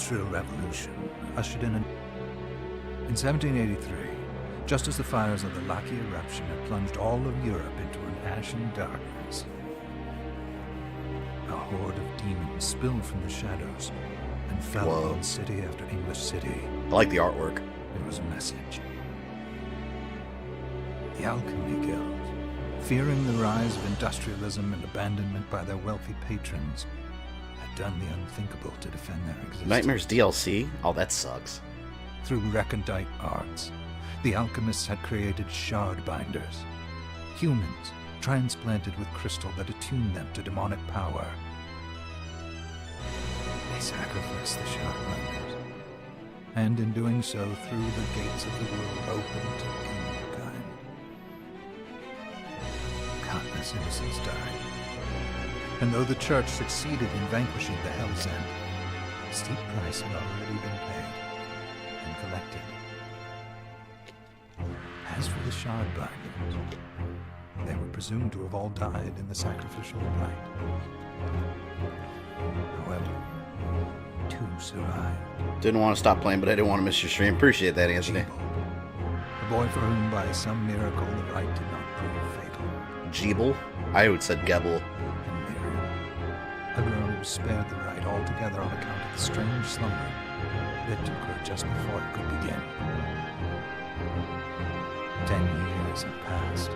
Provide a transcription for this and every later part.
Industrial Revolution ushered in In 1783, just as the fires of the Laki eruption had plunged all of Europe into an ashen darkness, a horde of demons spilled from the shadows and fell on city after English city. I like the artwork. It was a message. The Alchemy Guild, fearing the rise of industrialism and abandonment by their wealthy patrons, had done the unthinkable to defend their existence. Nightmares DLC? Oh, that sucks. Through recondite arts, the alchemists had created shard binders, humans transplanted with crystal that attuned them to demonic power. They sacrificed the shard binders, and in doing so threw the gates of the world open to humankind. Countless innocents died, and though the church succeeded in vanquishing the Hell's End, a steep price had already been paid and collected. As for the shard binders, they were presumed to have all died in the sacrificial rite. However, two survived. Didn't want to stop playing, but I didn't want to miss your stream. Appreciate that, Anthony. The boy for whom by some miracle the rite did not prove fatal. Jeeble? I would have said Gebel. And Miriam, a girl who was spared the rite altogether on account of the strange slumber that took her just before it could begin. 10 years have passed.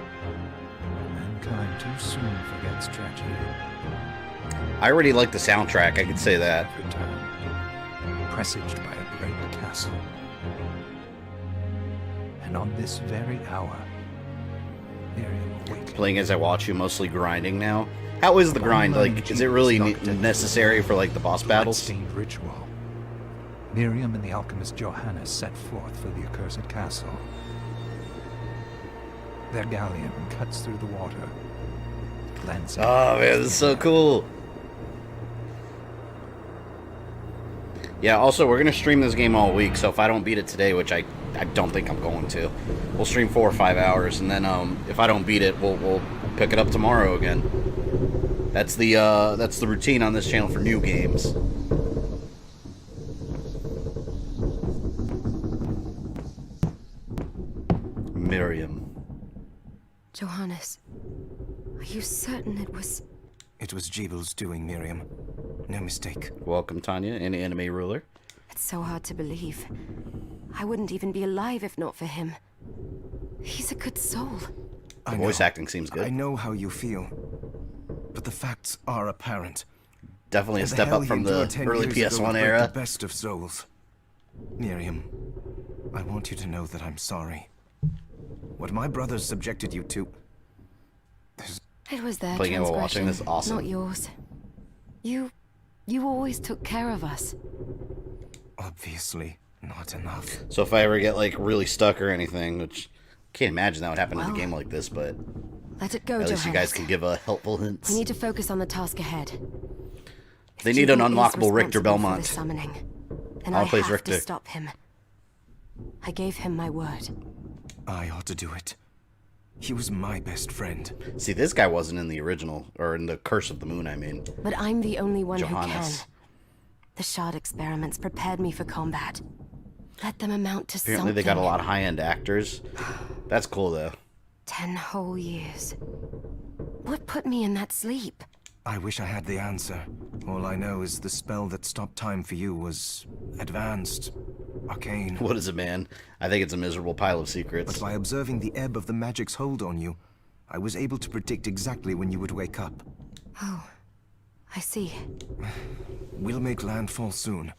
Mankind too soon forgets tragedy. I already like the soundtrack, I could say that. Returned, presaged by a great castle. And on this very hour, Miriam awakened. Playing as I watch you, mostly grinding now. How is the grind? Like, is it really necessary for, like, the boss battles? Bloodstained ritual. Miriam and the alchemist Johannes set forth for the accursed castle. Their galleon cuts through the water, glancing. Oh man, this is so cool. Yeah, also, we're going to stream this game all week, so if I don't beat it today, which I don't think I'm going to, we'll stream 4 or 5 hours, and then if I don't beat it, we'll pick it up tomorrow again. That's the routine on this channel for new games. Miriam. Johannes, are you certain it was... It was Jeebel's doing, Miriam. No mistake. Welcome, Tanya, an anime ruler. It's so hard to believe. I wouldn't even be alive if not for him. He's a good soul. The voice acting seems good. I know how you feel, but the facts are apparent. Definitely a step up from the early PS1 era. The best of souls. Miriam, I want you to know that I'm sorry. What my brothers subjected you to... It was their Playing while watching transgression, this, awesome. not yours. You always took care of us. Obviously, not enough. So if I ever get, like, really stuck or anything, which I can't imagine that would happen in a game like this, but let it go, at least Johannes. you guys can give helpful hints. We need to focus on the task ahead. They need an Jeebel is unlockable Richter responsible for Belmont. this summoning, then I'll I play have Richter. to stop him. I gave him my word. I ought to do it. He was my best friend. See, this guy wasn't in the original, or in the Curse of the Moon, I mean. But I'm the only one who Johannes. can. The shard experiments prepared me for combat. Let them amount to Apparently something. they got a lot of high-end actors. That's cool, though. 10 whole years. What put me in that sleep? I wish I had the answer. All I know is the spell that stopped time for you was advanced, arcane. What is it, man? I think it's a miserable pile of secrets. But by observing the ebb of the magic's hold on you, I was able to predict exactly when you would wake up. Oh, I see. We'll make landfall soon.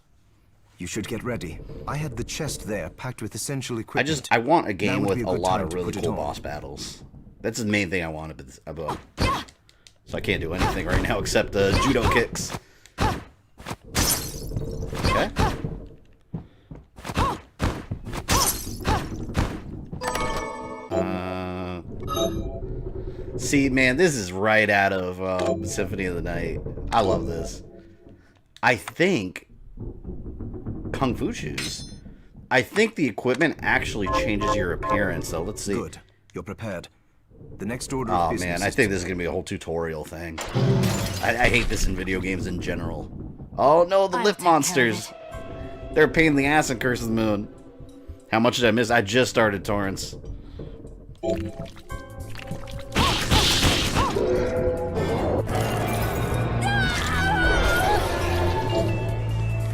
You should get ready. I had the chest there packed with essential equipment. I want a game Now would with be a good lot time of to really put it cool on. boss battles. That's the main thing I want about. So I can't do anything right now except judo kicks. Okay. See, man, this is right out of Symphony of the Night. I love this. I think Kung Fu shoes. I think the equipment actually changes your appearance, so let's see. Good. You're prepared. The next order of Oh business man, I is think to- this is gonna be a whole tutorial thing. I hate this in video games in general. Oh no, the I'll lift take care of monsters. it. They're a pain in the ass in Curse of the Moon. How much did I miss? I just started Torrents.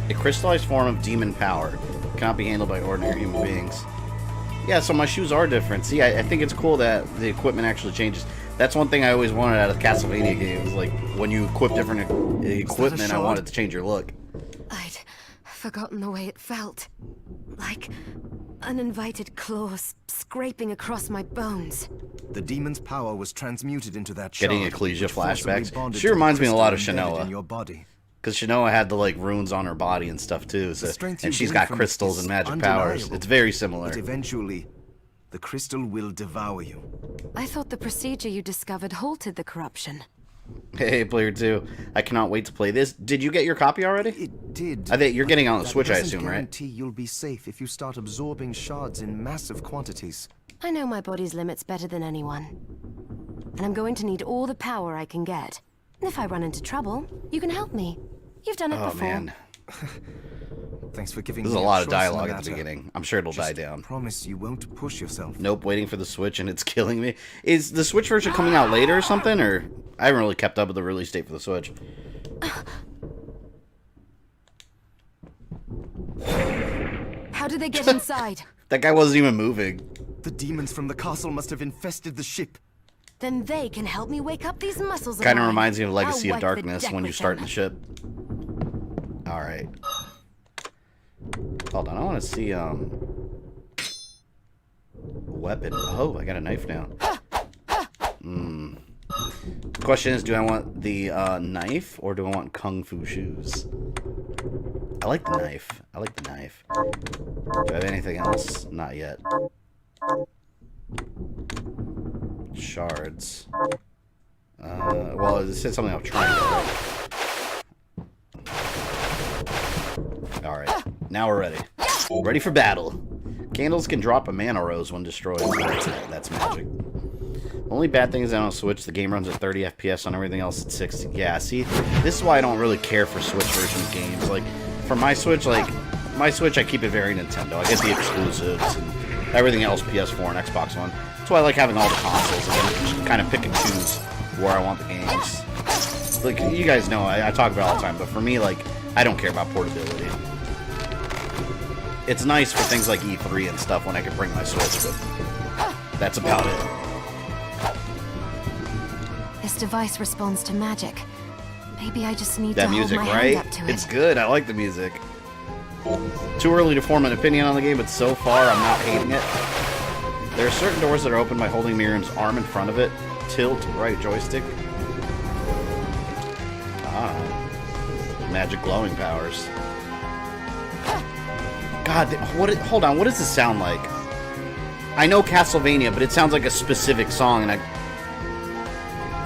A crystallized form of demon power cannot be handled by ordinary human beings. Yeah, so my shoes are different. See, I think it's cool that the equipment actually changes. That's one thing I always wanted out of Castlevania games. Like, when you equip different equipment, I wanted to change your look. I'd forgotten the way it felt. Like uninvited claws scraping across my bones. The demon's power was transmuted into that shard. Getting Ecclesia flashbacks. Bonded She reminds me a lot of in Shanoa. your body. Because Shanoa had the, like, runes on her body and stuff, too. So, and she's got crystals and magic powers. It's very similar. But eventually, the crystal will devour you. I thought the procedure you discovered halted the corruption. Hey, player 2. I cannot wait to play this. Did you get your copy already? It did. I think you're getting on the Switch, I doesn't assume, right? guarantee you'll be safe if you start absorbing shards in massive quantities. I know my body's limits better than anyone. And I'm going to need all the power I can get. And if I run into trouble, you can help me. You've done it before. Man. Thanks for giving There's me a lot of choice in dialogue at the matter. beginning. I'm sure it'll die Just down. Promise you won't push yourself. Nope, waiting for the Switch and it's killing me. Is the Switch version coming out later or something? Or I haven't really kept up with the release date for the Switch. How did they get inside? That guy wasn't even moving. The demons from the castle must have infested the ship. Then they can help me wake up these muscles. Kind of mine. reminds me of Legacy I'll of wipe the Darkness deck when with you start them. the ship. Alright. Hold on, I want to see, weapon. Oh, I got a knife now. The question is, do I want the, knife, or do I want Kung Fu shoes? I like the knife. I like the knife. Do I have anything else? Not yet. Shards. Well, it said something I'm trying to get. Alright, now we're ready. Ready for battle. Candles can drop a mana rose when destroyed. That's magic. Only bad thing is I don't Switch. The game runs at 30 FPS on everything else at 60. Yeah, see, this is why I don't really care for Switch version of games. Like, for my Switch, I keep it very Nintendo. I get the exclusives and everything else, PS4 and Xbox One. That's why I like having all the consoles. I can just kind of pick and choose where I want the games. Like, you guys know, I talk about it all the time, but for me, like, I don't care about portability. It's nice for things like E3 and stuff when I can bring my Switch, but that's about it. This device responds to magic. Maybe I just need That to music, hold my right? hand up to it. It's good. I like the music. Too early to form an opinion on the game, but so far I'm not hating it. There are certain doors that are opened by holding Miriam's arm in front of it. Tilt right joystick. Ah. Magic glowing powers. God, hold on. What does this sound like? I know Castlevania, but it sounds like a specific song, and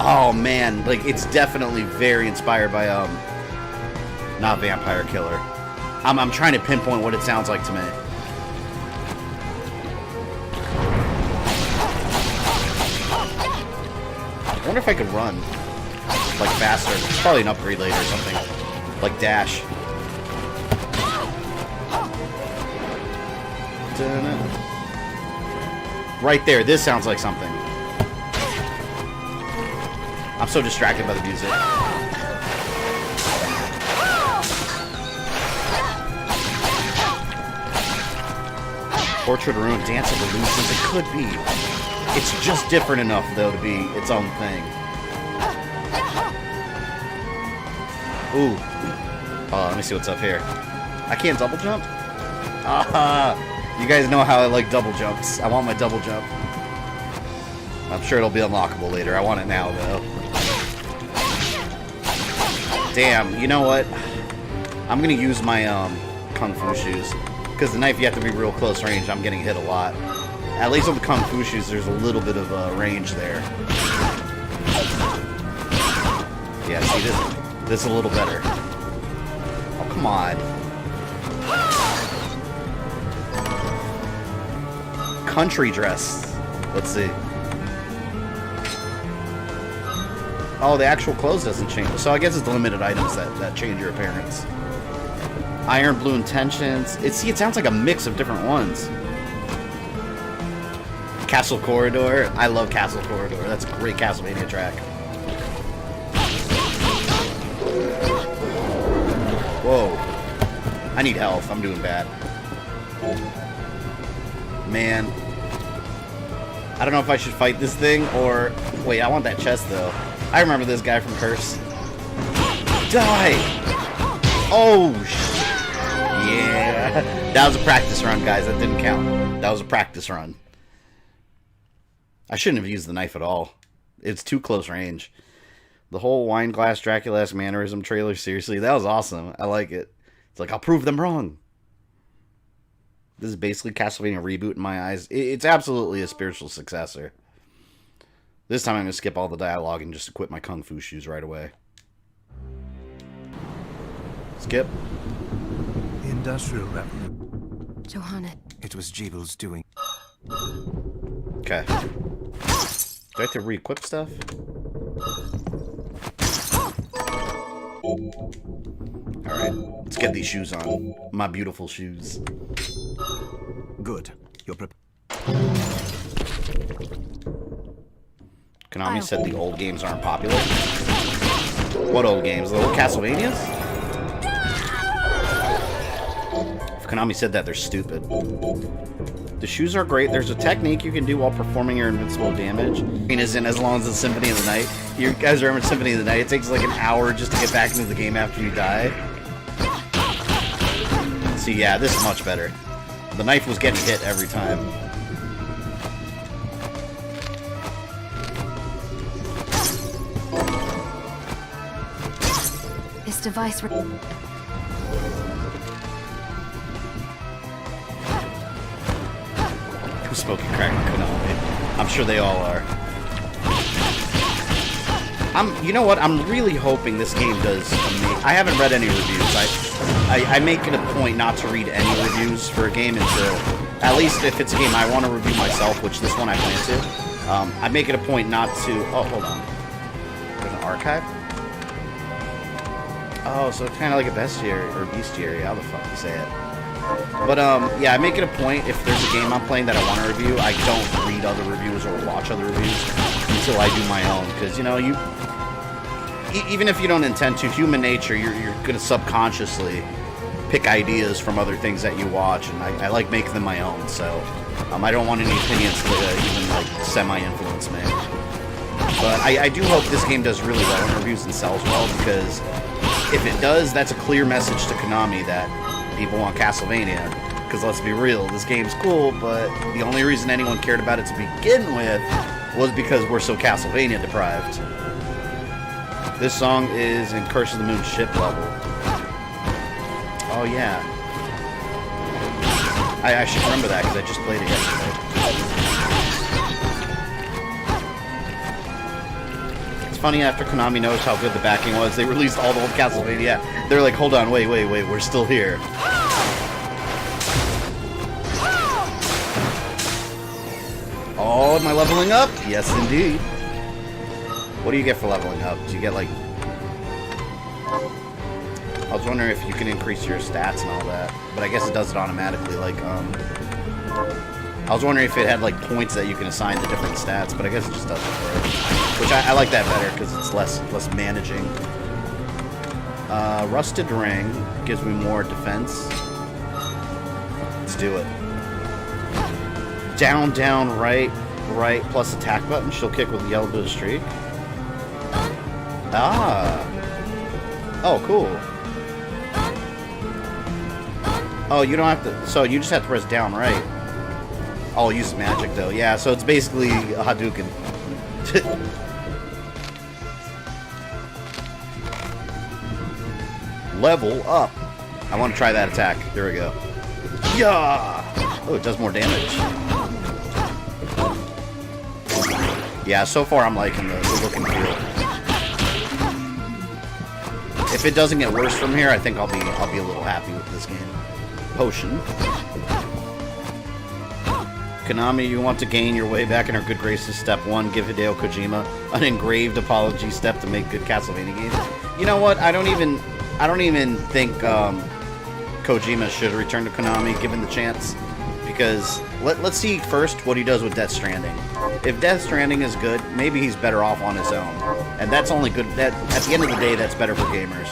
oh man, like it's definitely very inspired by not Vampire Killer. I'm trying to pinpoint what it sounds like to me. I wonder if I could run like faster. It's probably an upgrade later or something, like dash. Right there, this sounds like something. I'm so distracted by the music. Portrait of Ruin, Dance of Illusions, it could be. It's just different enough, though, to be its own thing. Ooh. Oh, let me see what's up here. I can't double jump? You guys know how I like double jumps. I want my double jump. I'm sure it'll be unlockable later. I want it now, though. Damn, you know what? I'm gonna use my Kung Fu shoes. Because the knife, you have to be real close range. I'm getting hit a lot. At least with the Kung Fu shoes, there's a little bit of range there. Yeah, see, this is a little better. Oh, come on. Country dress. Let's see. Oh, the actual clothes doesn't change. So I guess it's the limited items that change your appearance. Iron Blue Intentions. It sounds like a mix of different ones. Castle Corridor. I love Castle Corridor. That's a great Castlevania track. Whoa. I need health. I'm doing bad. Man. I don't know if I should fight this thing or... Wait, I want that chest, though. I remember this guy from Curse. Die! Oh, shit. Yeah. That was a practice run, guys. That didn't count. That was a practice run. I shouldn't have used the knife at all. It's too close range. The whole wine glass Dracula-esque mannerism trailer, seriously, that was awesome. I like it. It's like, I'll prove them wrong. This is basically Castlevania reboot in my eyes. It's absolutely a spiritual successor. This time I'm going to skip all the dialogue and just equip my Kung Fu shoes right away. Skip. The Industrial Revolution. Johanna. It was Jeebel's doing. Okay. Do I have to re-equip stuff? Alright, let's get these shoes on. My beautiful shoes. Good. You're prepared. Konami said the old games aren't popular. What old games? The old Castlevanias? If Konami said that, they're stupid. The shoes are great. There's a technique you can do while performing your invincible damage. It isn't as long as the Symphony of the Night. You guys remember Symphony of the Night? It takes like an hour just to get back into the game after you die. See, yeah, this is much better. The knife was getting hit every time. This device... Who's smoking crack in Konami? I'm sure they all are. You know what? I'm really hoping this game does amazing. I haven't read any reviews. I make it a point not to read any reviews for a game until, at least if it's a game I want to review myself, which this one I plan to. I make it a point not to. Oh, hold on. There's an archive. Oh, so it's kind of like a bestiary or bestiary. How the fuck you say it? But yeah, I make it a point if there's a game I'm playing that I want to review, I don't read other reviews or watch other reviews until I do my own. Because you know, even if you don't intend to, human nature, you're gonna subconsciously pick ideas from other things that you watch, and I like making them my own. So I don't want any opinions to even like semi-influence me. But I do hope this game does really well in reviews and sells well, because if it does, that's a clear message to Konami that people want Castlevania. Because let's be real, this game's cool, but the only reason anyone cared about it to begin with was because we're so Castlevania deprived. This song is in Curse of the Moon ship level. Oh yeah. I should remember that because I just played it yesterday. It's funny, after Konami noticed how good the backing was, they released all the old Castlevania. They're like, hold on, wait, we're still here. Oh, am I leveling up? Yes, indeed. What do you get for leveling up? Do you get, like... I was wondering if you can increase your stats and all that. But I guess it does it automatically, like, I was wondering if it had, like, points that you can assign to different stats, but I guess it just does it for it. Which I like that better, because it's less managing. Rusted Ring gives me more defense. Let's do it. Down, right, plus attack button. She'll kick with yellow to the streak. Ah. Oh, cool. Oh, you don't have to... So, you just have to press down, right? Oh, I'll use magic, though. Yeah, so it's basically a Hadouken. Level up. I want to try that attack. There we go. Yeah! Oh, it does more damage. Yeah, so far I'm liking the look and feel. If it doesn't get worse from here, I think I'll be a little happy with this game. Potion. Konami, you want to gain your way back in our good graces. Step 1, give Hideo Kojima an engraved apology step to make good Castlevania games. You know what? I don't even think Kojima should return to Konami given the chance. Because let's see first what he does with Death Stranding. If Death Stranding is good, maybe he's better off on his own. And that's only good. That at the end of the day, that's better for gamers.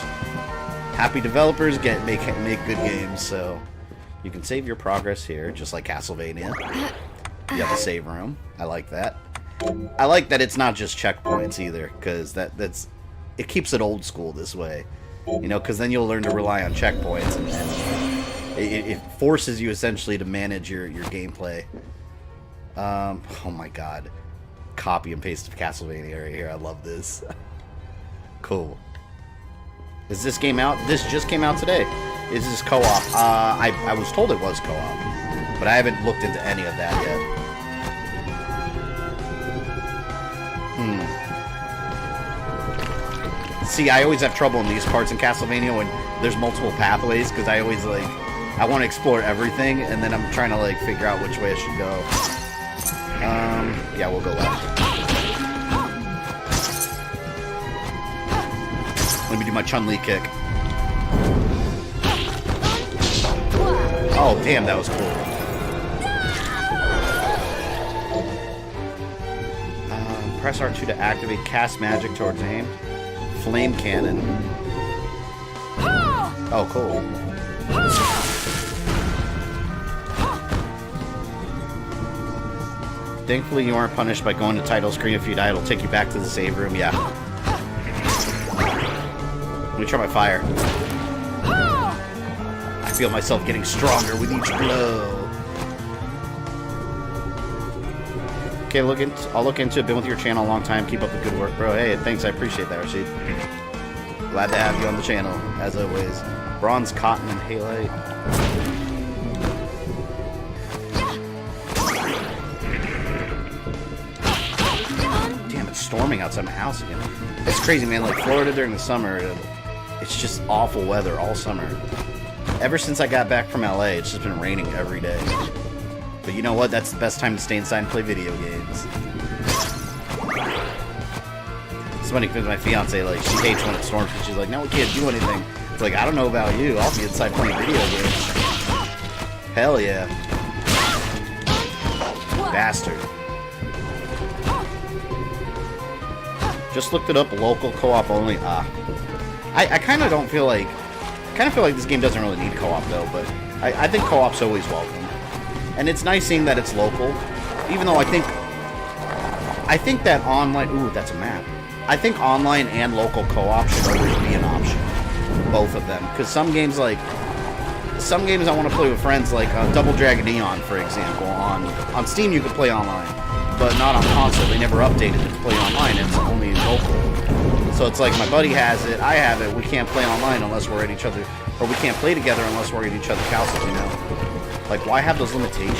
Happy developers make good games, so you can save your progress here, just like Castlevania. You have a save room. I like that. I like that it's not just checkpoints either, because it keeps it old school this way. You know, because then you'll learn to rely on checkpoints, and it forces you essentially to manage your gameplay. Oh my god. Copy and paste of Castlevania right here. I love this. Cool. Is this game out? This just came out today. Is this co-op? I was told it was co-op, but I haven't looked into any of that yet. See, I always have trouble in these parts in Castlevania when there's multiple pathways, because I always, like, I want to explore everything, and then I'm trying to, like, figure out which way I should go. Yeah, we'll go left. Let me do my Chun-Li kick. Oh, damn, that was cool. Press R2 to activate cast magic towards aim. Flame cannon. Oh, cool. Thankfully, you aren't punished by going to title screen. If you die, it'll take you back to the save room. Yeah. Let me try my fire. I feel myself getting stronger with each blow. Okay, I'll look into it. Been with your channel a long time. Keep up the good work, bro. Hey, thanks. I appreciate that, Rashid. Glad to have you on the channel, as always. Bronze, cotton, and halite. Damn, it's storming outside my house again. It's crazy, man. Like, Florida during the summer, it's just awful weather all summer. Ever since I got back from LA, it's just been raining every day. But you know what? That's the best time to stay inside and play video games. It's funny because my fiance, like, she hates when it storms because she's like, no, we can't do anything. It's like, I don't know about you. I'll be inside playing video games. Hell yeah. Bastard. Just looked it up, local co-op only. I kind of don't feel like... I kind of feel like this game doesn't really need co-op, though, but I think co-op's always welcome. And it's nice seeing that it's local, even though I think that online... Ooh, that's a map. I think online and local co-op should always be an option. Both of them. Because some games, like... Some games I want to play with friends, like Double Dragon Neon, for example. On Steam, you could play online, but not on console. They never updated it to play online. It's only local. So it's like, my buddy has it, I have it. We can't play online unless we're at each other... Or we can't play together unless we're at each other's houses, you know? Like, why have those limitations?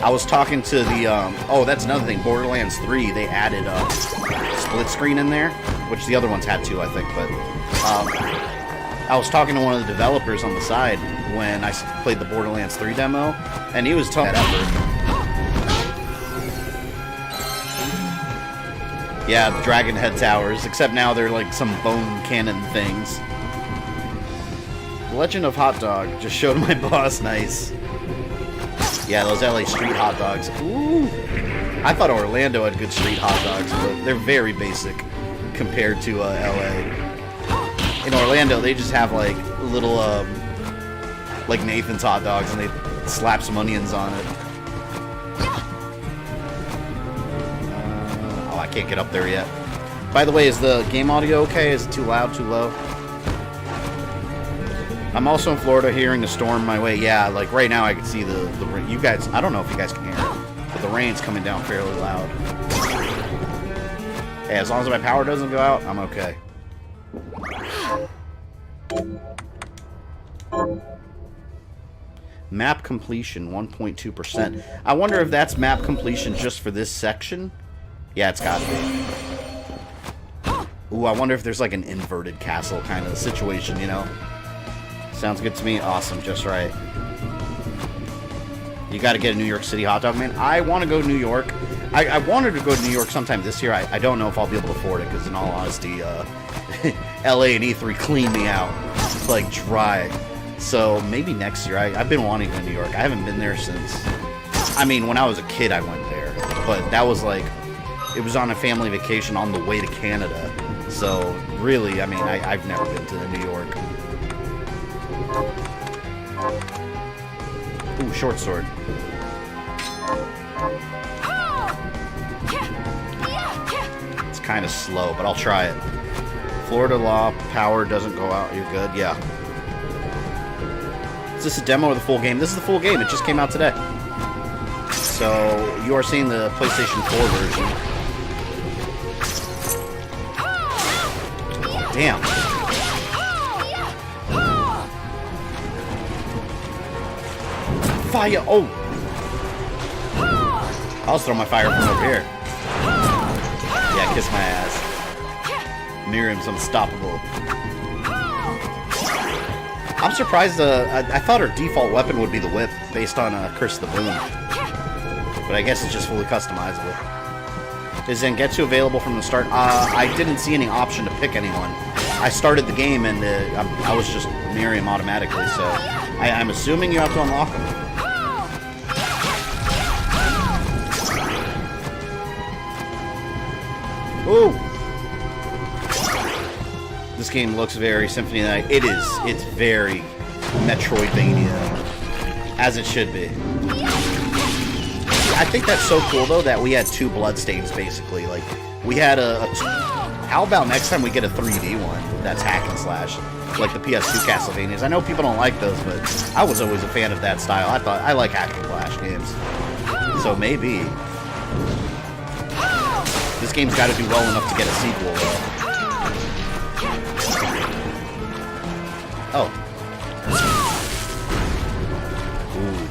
I was talking to the, oh, that's another thing. Borderlands 3, they added split screen in there, which the other ones had too, I think. But I was talking to one of the developers on the side when I played the Borderlands 3 demo, and he was talking about that. Yeah, the Dragon Head Towers, except now they're like some bone cannon things. Legend of Hot Dog just showed my boss. Nice. Yeah, those LA street hot dogs. Ooh. I thought Orlando had good street hot dogs, but they're very basic compared to LA. In Orlando, they just have like little, like Nathan's hot dogs, and they slap some onions on it. Oh, I can't get up there yet. By the way, is the game audio okay? Is it too loud, too low? I'm also in Florida, hearing the storm my way. Yeah, like right now I can see the rain. You guys, I don't know if you guys can hear it, but the rain's coming down fairly loud. Hey, as long as my power doesn't go out, I'm okay. Map completion, 1.2%. I wonder if that's map completion just for this section? Yeah, it's gotta be. Ooh, I wonder if there's like an inverted castle kind of situation, you know? Sounds good to me. Awesome, just right. You gotta get a New York City hot dog, man. I want to go to New York. I wanted to go to New York sometime this year. I don't know if I'll be able to afford it, because in all honesty, LA and E3 cleaned me out. like dry. So maybe next year. I've been wanting to go to New York. I haven't been there since. I mean, when I was a kid, I went there, but that was like it was on a family vacation on the way to Canada. So really, I mean, I've never been to New York. Ooh, short sword. It's kind of slow, but I'll try it. Florida law, power doesn't go out. You're good? Yeah. Is this a demo or the full game? This is the full game. It just came out today. So, you are seeing the PlayStation 4 version. Damn. Fire! Oh! I'll throw my fire from over here. Yeah, kiss my ass. Miriam's unstoppable. I'm surprised. I thought her default weapon would be the whip, based on Curse of the Boon. But I guess it's just fully customizable. Is Zangetsu available from the start? I didn't see any option to pick anyone. I started the game and I was just Miriam automatically, so I'm assuming you have to unlock them. Ooh! This game looks very Symphony of the Night. It is. It's very Metroidvania, as it should be. I think that's so cool, though, that we had 2 Bloodstains, basically. Like, we had how about next time we get a 3D one that's hack and slash, like the PS2 Castlevanias? I know people don't like those, but I was always a fan of that style. I like hack and slash games. So maybe this game's got to do well enough to get a sequel, though. Oh. Ooh.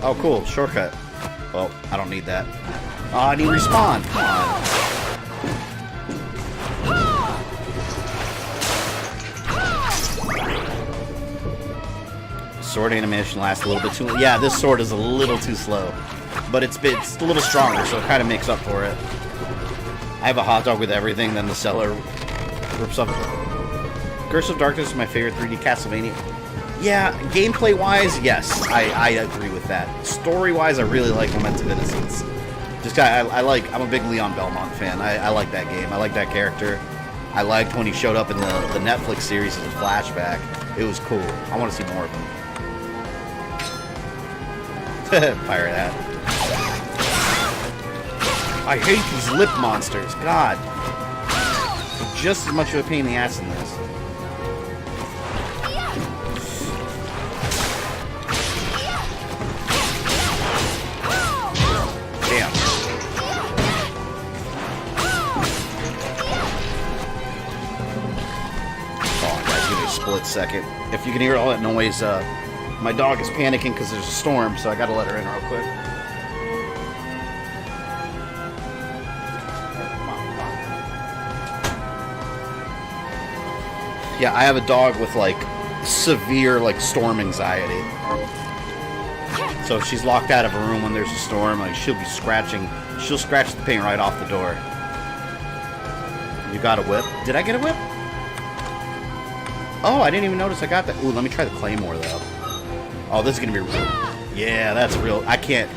Oh, cool. Shortcut. Well, I don't need that. Oh, I need respawn. Come on. Sword animation lasts a little bit too long. Yeah, this sword is a little too slow. But it's a little stronger, so it kind of makes up for it. I have a hot dog with everything, then the seller rips up. Curse of Darkness is my favorite 3D Castlevania. Yeah, gameplay-wise, yes, I agree with that. Story-wise, I really like Lament of Innocence. Just I'm a big Leon Belmont fan. I like that game. I like that character. I liked when he showed up in the Netflix series as a flashback. It was cool. I want to see more of him. Pirate hat. I hate these lip monsters. God. They're just as much of a pain in the ass in this. Damn. Oh, guys, give me a split second. If you can hear all that noise, my dog is panicking because there's a storm, so I gotta let her in real quick. Yeah, I have a dog with, like, severe, like, storm anxiety. So if she's locked out of a room when there's a storm, like, she'll be scratching. She'll scratch the paint right off the door. You got a whip? Did I get a whip? Oh, I didn't even notice I got that. Ooh, let me try the Claymore, though. Oh, this is gonna be real. Yeah, that's real. I can't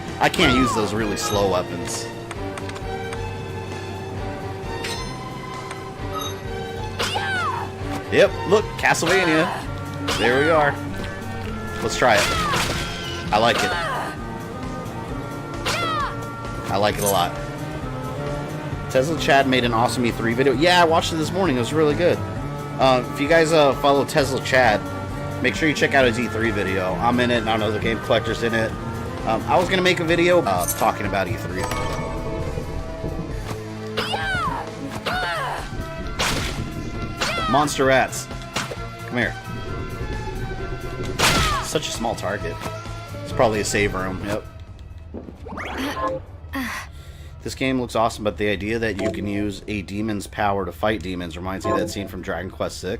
use those really slow weapons. Yep, look, Castlevania. There we are. Let's try it. I like it. I like it a lot. Tesla Chad made an awesome E3 video. Yeah, I watched it this morning. It was really good. If you guys follow Tesla Chad, make sure you check out his E3 video. I'm in it, and I know the GameCollector's in it. I was going to make a video talking about E3. Monster rats. Come here. Such a small target. It's probably a save room. Yep. This game looks awesome, but the idea that you can use a demon's power to fight demons reminds me of that scene from Dragon Quest VI.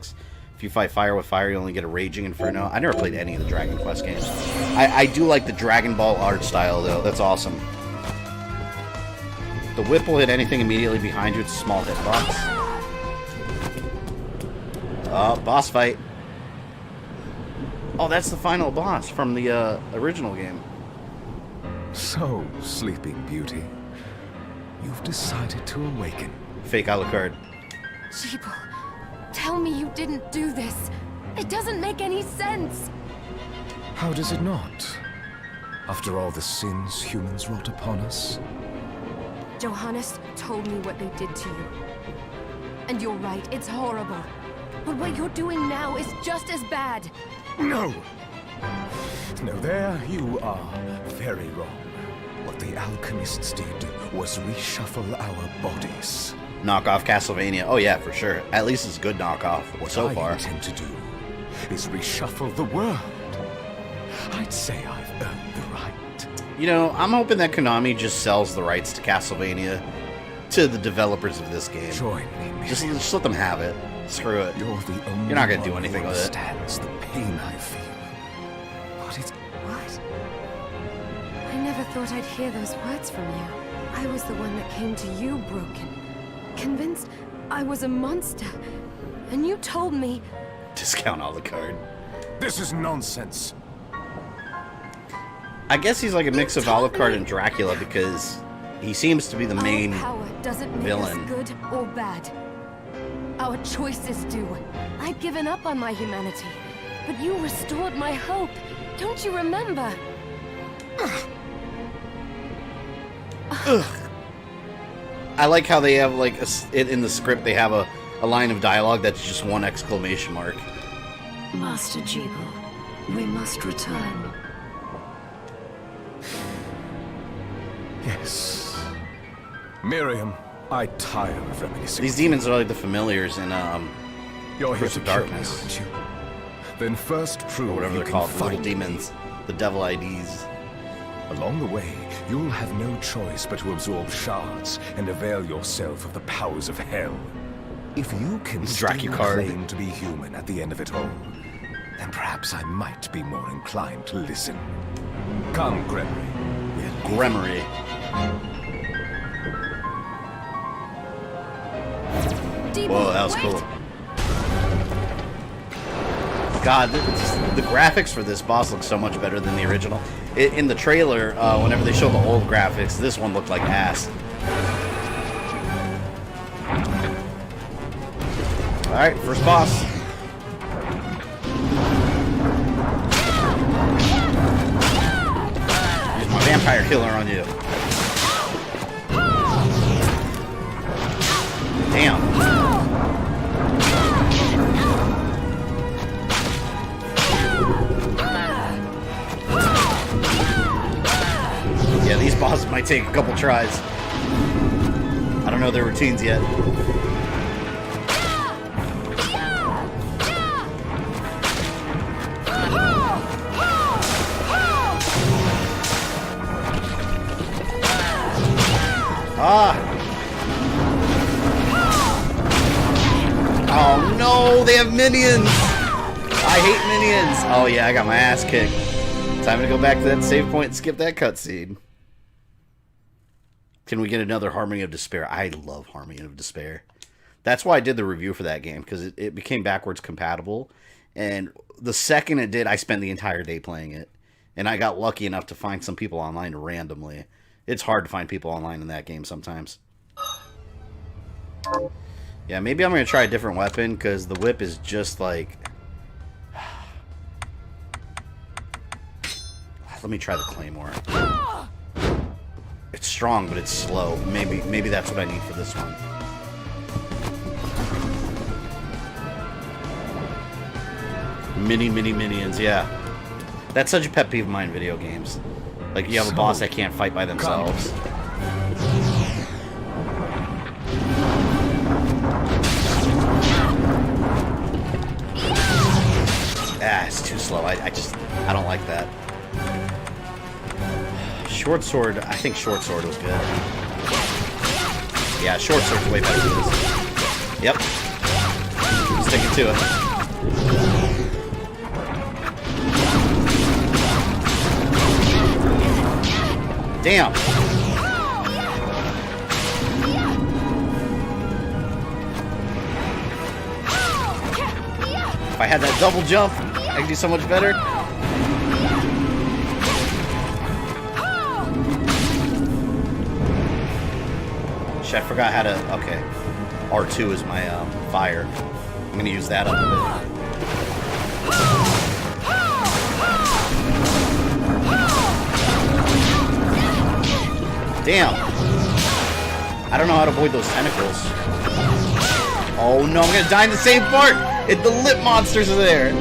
If you fight fire with fire, you only get a Raging Inferno. I never played any of the Dragon Quest games. I do like the Dragon Ball art style, though. That's awesome. The whip will hit anything immediately behind you. It's a small hitbox. Boss fight. Oh, that's the final boss from the original game. So, Sleeping Beauty, you've decided to awaken. Fake Alucard. Jeeble, tell me you didn't do this. It doesn't make any sense. How does it not? After all the sins humans wrought upon us? Johannes told me what they did to you. And you're right, it's horrible. But what you're doing now is just as bad. No! No, there you are very wrong. What the alchemists did was reshuffle our bodies. Knockoff Castlevania. Oh yeah, for sure. At least it's a good knockoff so far. What I intend to do is reshuffle the world. I'd say I've earned the right. You know, I'm hoping that Konami just sells the rights to Castlevania to the developers of this game. Join me, just let them have it. Screw it. You're the only You're not gonna do anything one with it. who understands the pain I feel. But it's... What? I never thought I'd hear those words from you. I was the one that came to you broken. Convinced I was a monster. And you told me... Discount Alucard. This is nonsense. I guess he's like a mix of Alucard and Dracula because he seems to be the main Our power doesn't make villain. us good or bad. Our choices do. I'd given up on my humanity, but you restored my hope. Don't you remember? I like how they have like in the script they have a line of dialogue that's just one exclamation mark. Master Jeeble, we must return. Yes. Miriam, I tire of reminiscing. These demons are like the familiars in You're here Curse to of kill me, Darkness. aren't you? Then first prove or whatever you they're can called, fight little demons, the devil IDs. Along the way, you'll have no choice but to absorb shards and avail yourself of the powers of hell. If you can still Dracucard. claim to be human at the end of it all, then perhaps I might be more inclined to listen. Come, Gregory. Gremory. Whoa, that was cool. God, the graphics for this boss look so much better than the original. In the trailer, whenever they show the old graphics, this one looked like ass. Alright, first boss. Use my vampire killer on you. Damn. Yeah, these bosses might take a couple tries. I don't know their routines yet. Ah! Oh no, they have minions! I hate minions! Oh yeah, I got my ass kicked. Time to go back to that save point and skip that cutscene. Can we get another Harmony of Despair? I love Harmony of Despair. That's why I did the review for that game, because it became backwards compatible. And the second it did, I spent the entire day playing it. And I got lucky enough to find some people online randomly. It's hard to find people online in that game sometimes. Yeah, maybe I'm going to try a different weapon, because the whip is just like... Let me try the Claymore. It's strong, but it's slow. Maybe that's what I need for this one. Minions, yeah. That's such a pet peeve of mine in video games. Like, you have a boss that can't fight by themselves. Ah, it's too slow. I don't like that. Short sword, I think short sword was good. Yeah, short sword's way better than this. Yep. Sticking to it. Damn. If I had that double jump, I could do so much better. Shit, I forgot how to... Okay. R2 is my fire. I'm gonna use that up a bit. Damn. I don't know how to avoid those tentacles. Oh no, I'm gonna die in the same part! The lip monsters are there!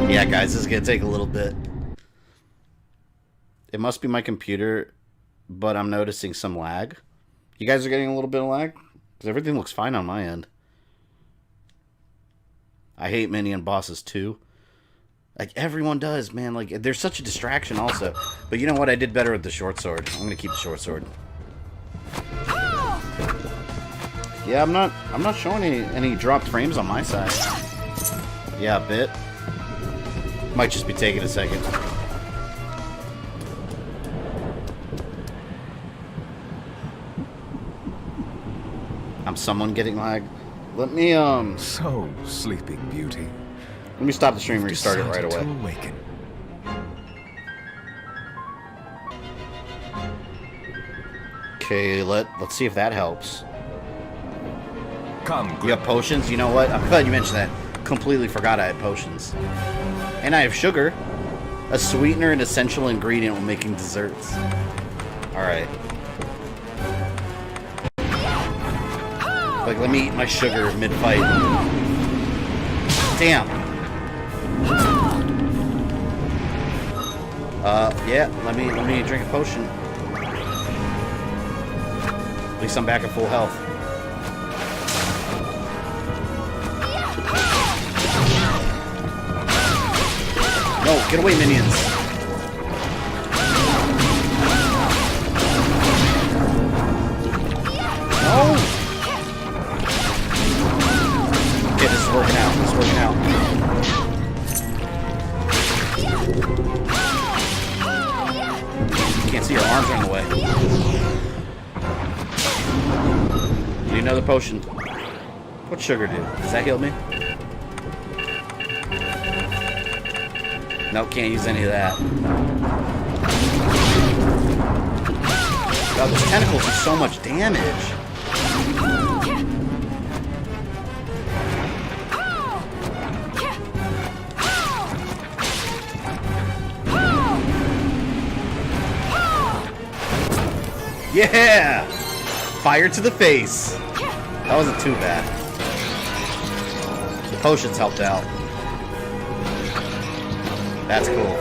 Yeah, guys, this is gonna take a little bit. It must be my computer, but I'm noticing some lag. You guys are getting a little bit of lag? Because everything looks fine on my end. I hate minion bosses too. Like, everyone does, man. Like, there's such a distraction also. But you know what? I did better with the short sword. I'm gonna keep the short sword. Yeah, I'm not showing any dropped frames on my side. Yeah, a bit. Might just be taking a second. I'm someone getting lag. Let me So, Sleeping Beauty. Let me stop the stream and restart it right away. To awaken. Okay, let's see if that helps. Come, You have potions? You know what? I'm glad you mentioned that. Completely forgot I had potions. And I have sugar. A sweetener and essential ingredient when making desserts. Alright. Like, let me eat my sugar mid-fight. Damn. Yeah, let me drink a potion. At least I'm back at full health. No, get away, minions. No! Okay, this is working out. This is working out. Can't see your arms are in the way. Need another potion. What's sugar do? Does that heal me? Nope, can't use any of that. God, those tentacles do so much damage. Yeah! Fire to the face. That wasn't too bad. The potions helped out. That's cool.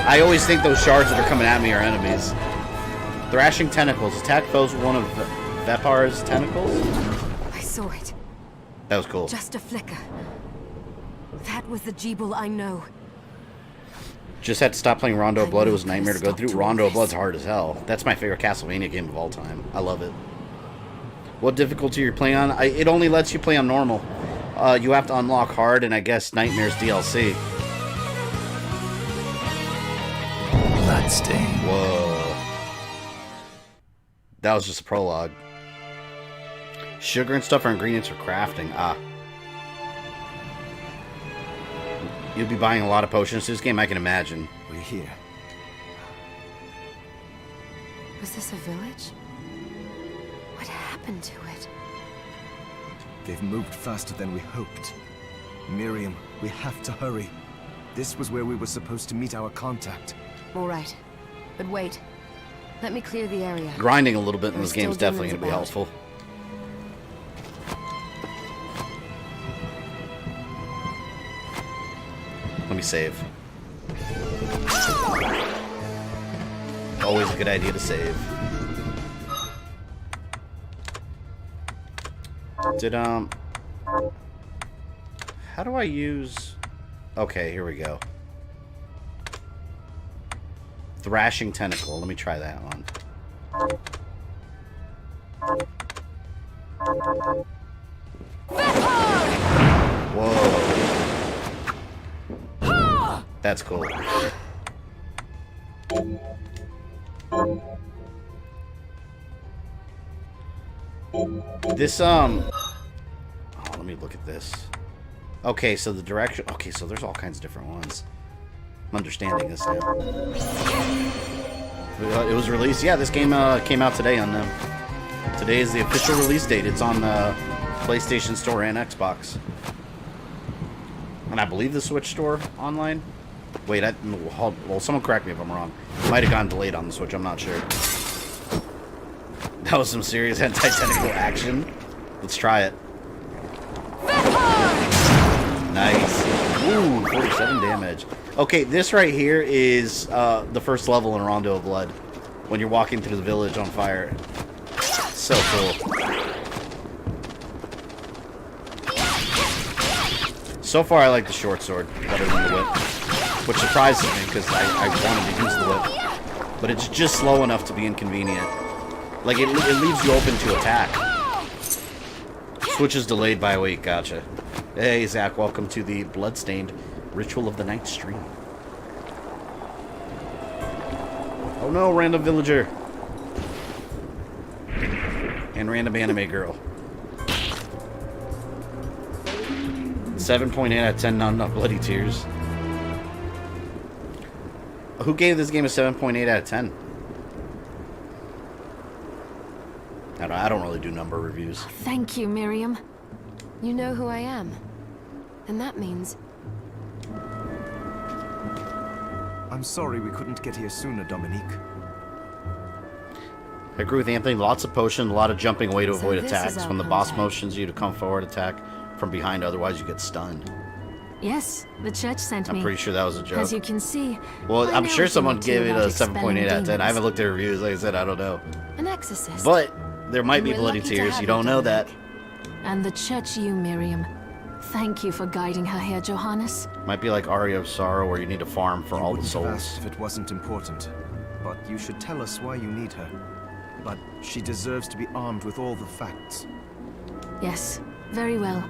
I always think those shards that are coming at me are enemies. Thrashing tentacles. Attack foes with one of Vepar's tentacles. I saw it. That was cool. Just a flicker. That was the Jeeble I know. Just had to stop playing Rondo of Blood. It was a nightmare to go through. Rondo of Blood's hard as hell. That's my favorite Castlevania game of all time. I love it. What difficulty you're playing on? It only lets you play on normal. You have to unlock hard and I guess Nightmares DLC. Bloodstained. Whoa. That was just a prologue. Sugar and stuff are ingredients for crafting. Ah. You'll be buying a lot of potions to this game, I can imagine. We're here. Was this a village? What happened to it? They've moved faster than we hoped. Miriam, we have to hurry. This was where we were supposed to meet our contact. All right. But wait. Let me clear the area. Grinding a little bit in There's this game is still definitely going to be demons helpful. Let me save. Always a good idea to save. How do I use... Okay, here we go. Thrashing Tentacle. Let me try that one. Whoa. That's cool. This, oh, let me look at this. Okay, so the direction... Okay, so there's all kinds of different ones. I'm understanding this now. It was released... Yeah, this game came out today on... Today is the official release date. It's on the PlayStation Store and Xbox. And I believe the Switch Store online. Wait, well, someone correct me if I'm wrong. It might have gotten delayed on the Switch, I'm not sure. That was some serious anti-tentacle action. Let's try it. Nice. Ooh, 47 damage. Okay, this right here is the first level in Rondo of Blood. When you're walking through the village on fire. So cool. So far, I like the short sword better than the whip. Which surprises me, because I wanted to use the whip. But it's just slow enough to be inconvenient. Like, it leaves you open to attack. Switch is delayed by a week, gotcha. Hey, Zach, welcome to the Bloodstained Ritual of the Night stream. Oh no, random villager. And random anime girl. 7.8 out of 10, not enough bloody tears. Who gave this game a 7.8 out of 10? I don't really do number reviews. Thank you, Miriam. You know who I am. And that means... I'm sorry we couldn't get here sooner, Dominique. I agree with Anthony. Lots of potion, a lot of jumping away to avoid this is attacks. our When the boss contact. motions you to come forward, attack from behind, otherwise you get stunned. Yes, the church sent me. I'm pretty sure that was a joke. As you can see, Well, I I'm know sure a someone thing or gave two it a about 7.8 out of 10. I expelling haven't looked at reviews. Like I said, I don't know. An exorcist. But there might be We're bloody lucky to tears. have You don't know that. Dominic. And the church you, Miriam. Thank you for guiding her here, Johannes. Might be like Aria of Sorrow, where you need to farm for You all the wouldn't have asked souls. if it wasn't important. But you should tell us why you need her. But she deserves to be armed with all the facts. Yes, very well.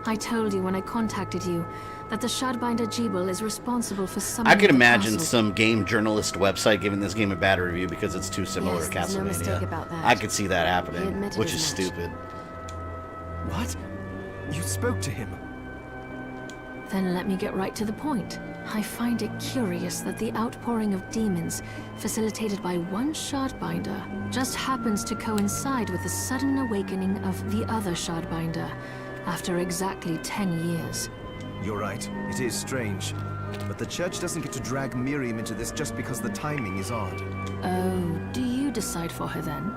I told you when I contacted you that the Shardbinder Jebel is responsible for some. I could imagine some game journalist website giving this game a bad review because it's too similar Yes, to there's no mistake Castlevania. about that. I could see that He happening, admitted which as is much. stupid. What? You spoke to him? Then let me get right to the point. I find it curious that the outpouring of demons, facilitated by one Shardbinder, just happens to coincide with the sudden awakening of the other Shardbinder, after exactly 10 years. You're right. It is strange. But the church doesn't get to drag Miriam into this just because the timing is odd. Oh, do you decide for her then?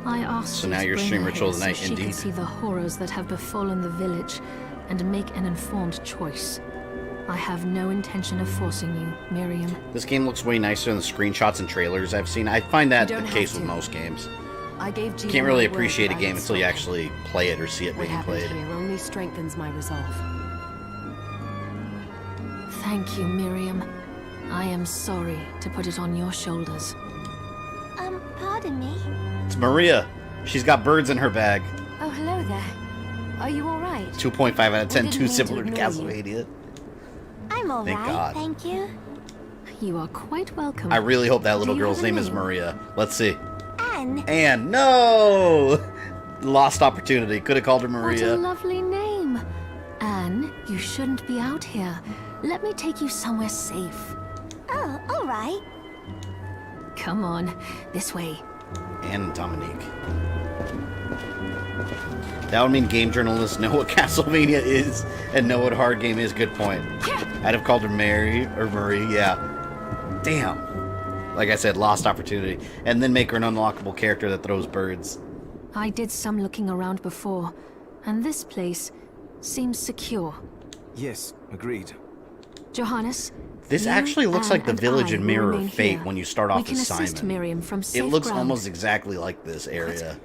I asked So you now to your bring stream her ritual here of the night, so she can indeed. see the horrors that have befallen the village and make an informed choice. I have no intention of forcing you, Miriam. This game looks way nicer than the screenshots and trailers I've seen. I find that You the don't case have with to. most games. I gave You Jeevan can't really my word appreciate a that I game would until you stop. actually play it or see it What being happened played. here only strengthens my resolve. Thank you, Miriam. I am sorry to put it on your shoulders. Pardon me? It's Maria. She's got birds in her bag. Oh, hello there. Are you all right? 2.5 out of 10, didn't too mean to similar to ignore you. Castlevania. I'm all Thank right, God. thank you. You are quite welcome. I really hope that little Do you girl's have a name is name? Maria. Let's see. Anne, And no! Lost opportunity. Could have called her What a Maria. lovely name. Anne, you shouldn't be out here. Let me take you somewhere safe. oh, all right. Come on, this way. And Dominique. That would mean game journalists know what Castlevania is and know what a hard game is. Good point. I'd have called her Mary or Marie, yeah. Damn. Like I said, lost opportunity. And then make her an unlockable character that throws birds. I did some looking around before, and this place seems secure. Yes, agreed. Johannes, This you, actually looks Anne, like the and village I in will Mirror remain of Fate here. when you start We off can as assist Simon. Miriam from safe It looks ground. almost exactly like this area.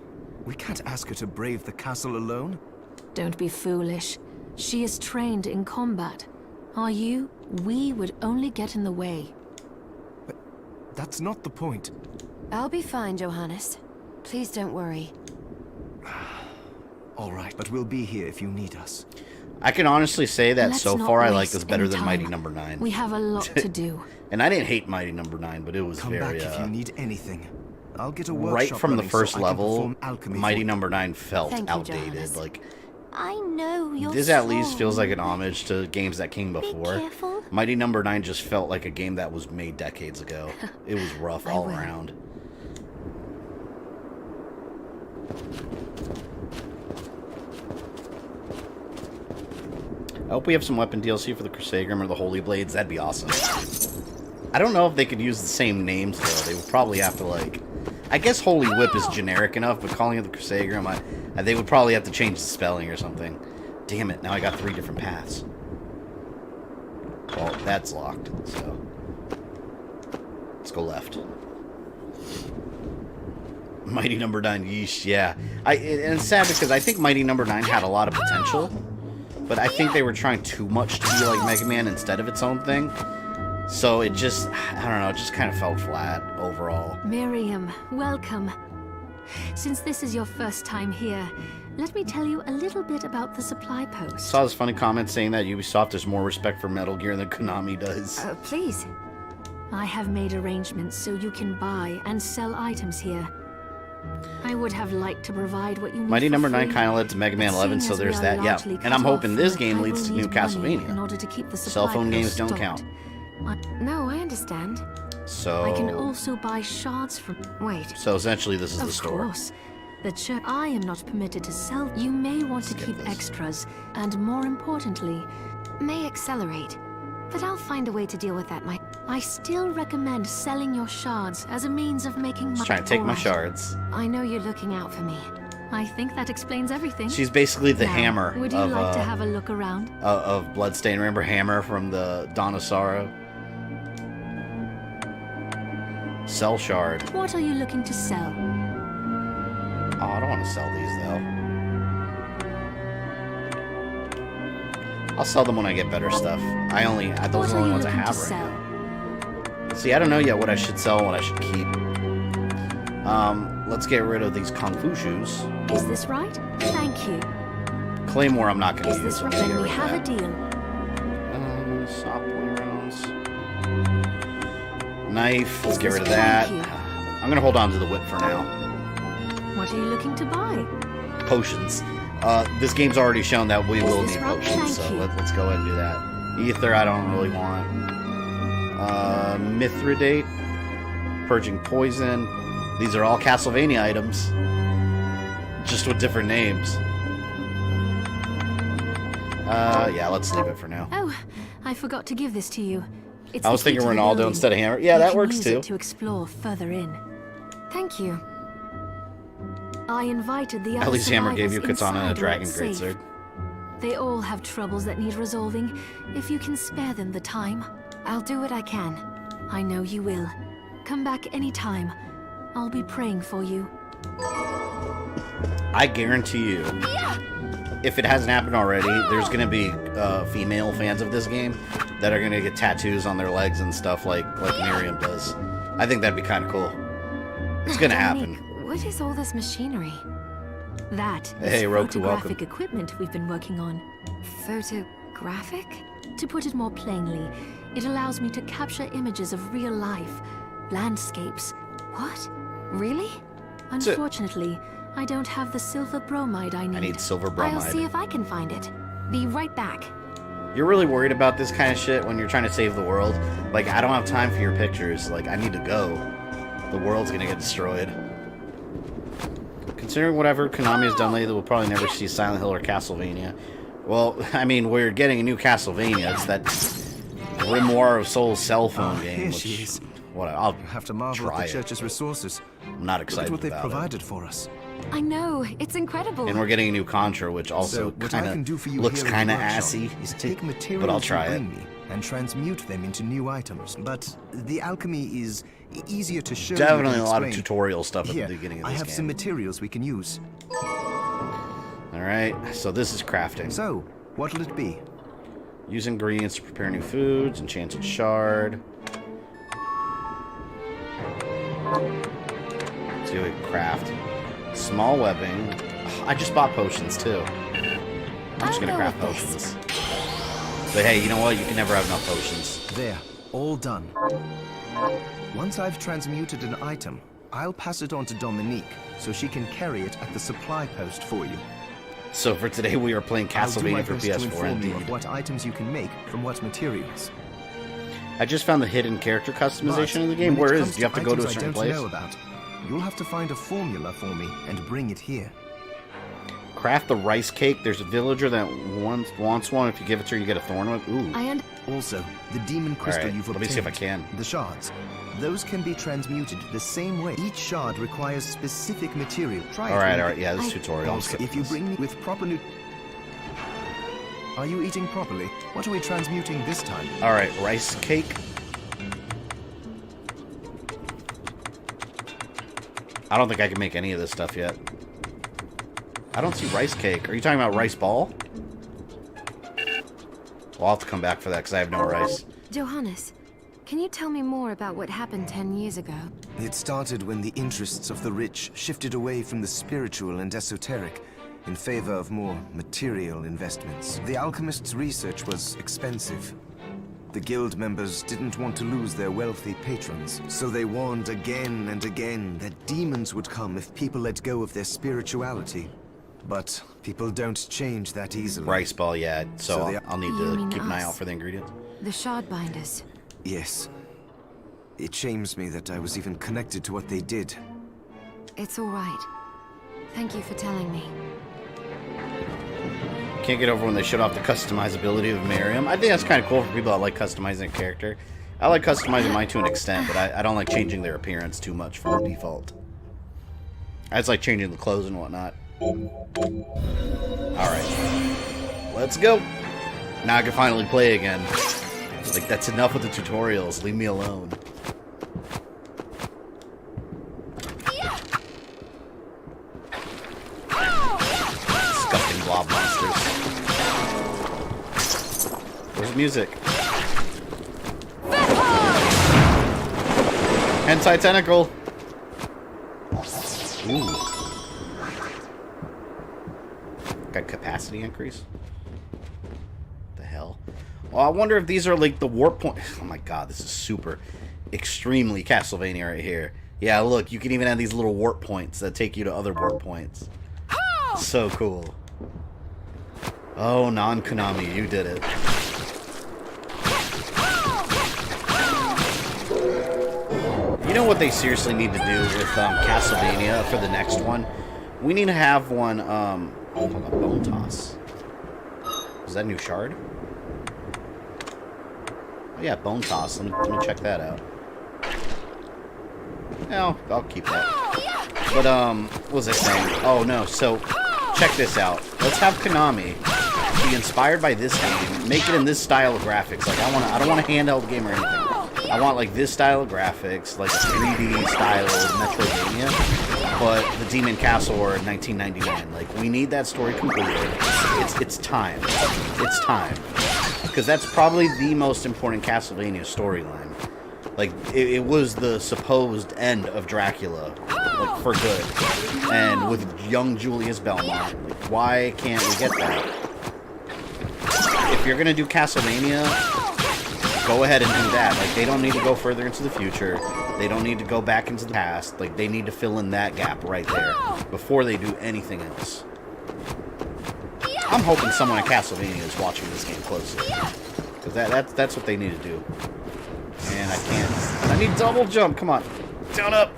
We can't ask her to brave the castle alone. Don't be foolish. She is trained in combat. Are you? We would only get in the way. That's not the point. I'll be fine, Johannes. Please don't worry. All right, but we'll be here if you need us. I can honestly say that Let's so not far I like waste this better any than time. Mighty Number 9. We have a lot to do. And I didn't hate Mighty Number 9, but it was Come very back if you need anything. I'll get a workshop right from the running so first I can level, perform alchemy Mighty for you. Number 9 felt Thank you, outdated. Johannes. Like I know you're This at least strong. feels like an homage to games that came before. Be careful. Mighty Number 9 just felt like a game that was made decades ago. It was rough all around. I hope we have some weapon DLC for the Crusader or the Holy Blades. That'd be awesome. I don't know if they could use the same names, though. They would probably have to, like... I guess Holy Whip is generic enough, but calling it the Crusader, they would probably have to change the spelling or something. Damn it, now I got 3 different paths. Well, that's locked, so... Let's go left. Mighty Number 9, yeesh, yeah. And it's sad because I think Mighty Number 9 had a lot of potential, but I think they were trying too much to be like Mega Man instead of its own thing. So it just, I don't know, it just kind of fell flat overall. Miriam, welcome. Since this is your first time here, let me tell you a little bit about the supply post. Saw this funny comment saying that Ubisoft has more respect for Metal Gear than Konami does. Please. I have made arrangements so you can buy and sell items here. I would have liked to provide what you need. Mighty for Number 9 free, kind of led to Mega Man 11, so there's that, yeah. And I'm hoping this game leads to new Castlevania. In order to keep the Cell phone games don't count. No, I understand. So... I can also buy shards from... Wait. So essentially this is the store. Of course. The church I am not permitted to sell. You may want to keep extras, and more importantly, may accelerate. But I'll find a way to deal with that, I still recommend selling your shards as a means of making money. Just trying to take my shards. I know you're looking out for me. I think that explains everything. She's basically the Hammer would you like to have a look around? Of Bloodstained. Remember Hammer from the Donovan? Sell shard. What are you looking to sell? Oh, I don't want to sell these, though. I'll sell them when I get better stuff. Those are the only ones I have right now. See, I don't know yet what I should sell and what I should keep. Let's get rid of these Kung Fu shoes. Is this right? Thank you. Claymore I'm not going to use. Is this right? Then we have a deal. Stop rounds. Knife, let's get rid of that. I'm going to hold on to the whip for now. What are you looking to buy? Potions. This game's already shown that we will need potions, so let's go ahead and do that. Ether, I don't really want. Mithridate. Purging Poison. These are all Castlevania items. Just with different names. Yeah, let's leave it for now. Oh, I forgot to give this to you. It's I was thinking Ronaldo instead of Hammer. Yeah, that works too. To explore further in. Thank you. I invited the other At least Hammer gave you survivors Katana and a inside Dragon where it's Greatsword. safe. They all have troubles that need resolving. If you can spare them the time, I'll do what I can. I know you will. Come back anytime. I'll be praying for you. I guarantee you, if it hasn't happened already, there's going to be female fans of this game that are going to get tattoos on their legs and stuff like Miriam does. I think that'd be kind of cool. It's going to happen. What is all this machinery? That Hey, is Roku, photographic welcome. equipment we've been working on. Photographic? To put it more plainly, it allows me to capture images of real life, landscapes. What? Really? Unfortunately, I don't have the silver bromide I need. I need silver bromide. I'll see if I can find it. Be right back. You're really worried about this kind of shit when you're trying to save the world. Like, I don't have time for your pictures. Like, I need to go. The world's gonna get destroyed. Considering whatever Konami has done lately, we'll probably never see Silent Hill or Castlevania. Well, I mean, we're getting a new Castlevania. It's that Grimoire of Souls cell phone game. Here she is. I'll You have to marvel try at the it. church's resources. I'm not excited Look at what they've about provided for us. I know, it's incredible. And we're getting a new Contra, which also So what I can do for you looks here in kind the of workshop assy. is take materials but I'll try you it. bring me and transmute them into new items. But the alchemy is easier to show. Definitely you a than lot of explain. tutorial stuff at Here, the beginning of I this have game. some materials we can use. Alright, so this is crafting. So, what'll it be? Use ingredients to prepare new foods, enchanted shard. See what we can craft. Small webbing. I just bought potions too. I'm just gonna craft potions. But hey, you know what? You can never have enough potions. There, all done. Once I've transmuted an item, I'll pass it on to Dominique so she can carry it at the supply post for you. So for today, we are playing I'll do my Castlevania for best to PS4 inform you indeed. of what items you can make from what materials. I just found the hidden character customization But in the game. when it Where comes is it? Do you have to go to a items I certain don't place? know about, you'll have to find a formula for me and bring it here. Craft the rice cake. There's a villager that wants one. If you give it to her, you get a thorn one. Ooh. Also, the demon crystal Alright, you've let obtained. me see if I can. The shards. Those can be transmuted the same way. Each shard requires specific material. Try it. Alright, yeah, this tutorial. Also, if you bring me with proper Are you eating properly? What are we transmuting this time? Alright, rice cake. I don't think I can make any of this stuff yet. I don't see rice cake. Are you talking about rice ball? Well, I'll have to come back for that because I have no rice. Johannes, can you tell me more about what happened 10 years ago? It started when the interests of the rich shifted away from the spiritual and esoteric in favor of more material investments. The alchemists' research was expensive. The guild members didn't want to lose their wealthy patrons, so they warned again and again that demons would come if people let go of their spirituality. But people don't change that easily. Rice ball, yeah. So I'll need You to mean keep an eye us? out for the ingredients. The Shardbinders. Yes. It shames me that I was even connected to what they did. It's all right. Thank you for telling me. Can't get over when they shut off the customizability of Miriam. I think that's kind of cool for people that like customizing a character. I like customizing mine to an extent, but I don't like changing their appearance too much from default. I just like changing the clothes and whatnot. Alright. Let's go. Now I can finally play again. Like, that's enough with the tutorials. Leave me alone. Disgusting blob monsters. Where's the music? Hentai tentacle. Ooh. Got capacity increase? The hell? Oh, I wonder if these are like the warp point. Oh my god, this is super, extremely Castlevania right here. Yeah, look, you can even have these little warp points that take you to other warp points. So cool. Oh, non-Konami, you did it. You know what they seriously need to do with Castlevania for the next one? We need to have one, hold on, Bone Toss. Is that a new shard? Oh yeah, Bone Toss. Let me check that out. No, I'll keep that. But, what was I saying? Oh no, so, check this out. Let's have Konami be inspired by this game, make it in this style of graphics. Like, I don't want a handheld game or anything. I want, like, this style of graphics, like a 3D style Metroidvania, but the Demon Castle War in 1999. Like, we need that story completed. It's time. It's time. Because that's probably the most important Castlevania storyline. Like, it was the supposed end of Dracula, like, for good. And with young Julius Belmont, like, why can't we get that? If you're gonna do Castlevania, go ahead and do that. Like, they don't need to go further into the future. They don't need to go back into the past. Like, they need to fill in that gap right there before they do anything else. I'm hoping someone at Castlevania is watching this game closely. Because that's what they need to do. And I can't. I need double jump. Come on. Down up.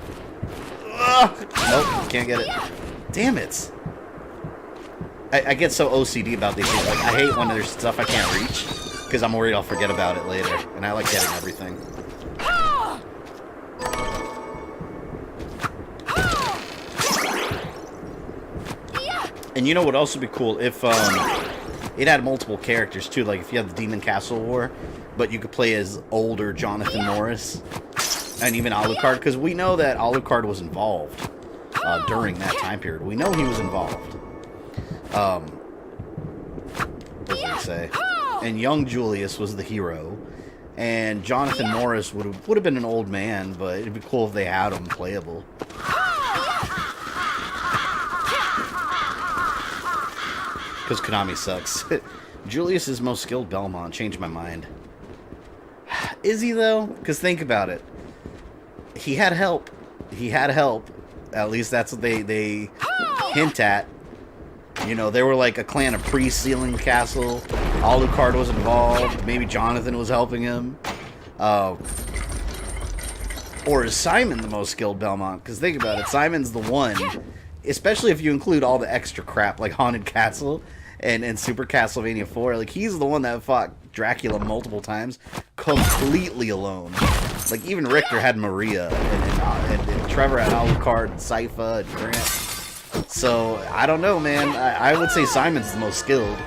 Ugh. Nope, can't get it. Damn it. I get so OCD about these things. Like, I hate when there's stuff I can't reach. Because I'm worried I'll forget about it later. And I like getting everything. And you know what else would be cool? If it had multiple characters too. Like if you had the Demon Castle War, but you could play as older Jonathan Morris. And even Alucard. Because we know that Alucard was involved during that time period. We know he was involved. What was I going to say? And young Julius was the hero. And Jonathan Morris would have been an old man, but it'd be cool if they had him playable. Because Konami sucks. Julius is most skilled Belmont. Changed my mind. Is he, though? Because think about it. He had help. He had help. At least that's what they hint at. You know, they were like a clan of priests sealing the castle. Alucard was involved. Maybe Jonathan was helping him. Or is Simon the most skilled Belmont? Because think about it, Simon's the one, especially if you include all the extra crap like Haunted Castle and Super Castlevania 4. Like, he's the one that fought Dracula multiple times completely alone. Like, even Richter had Maria, and Trevor had Alucard, and Sypha, and Grant. So, I don't know, man. I would say Simon's the most skilled.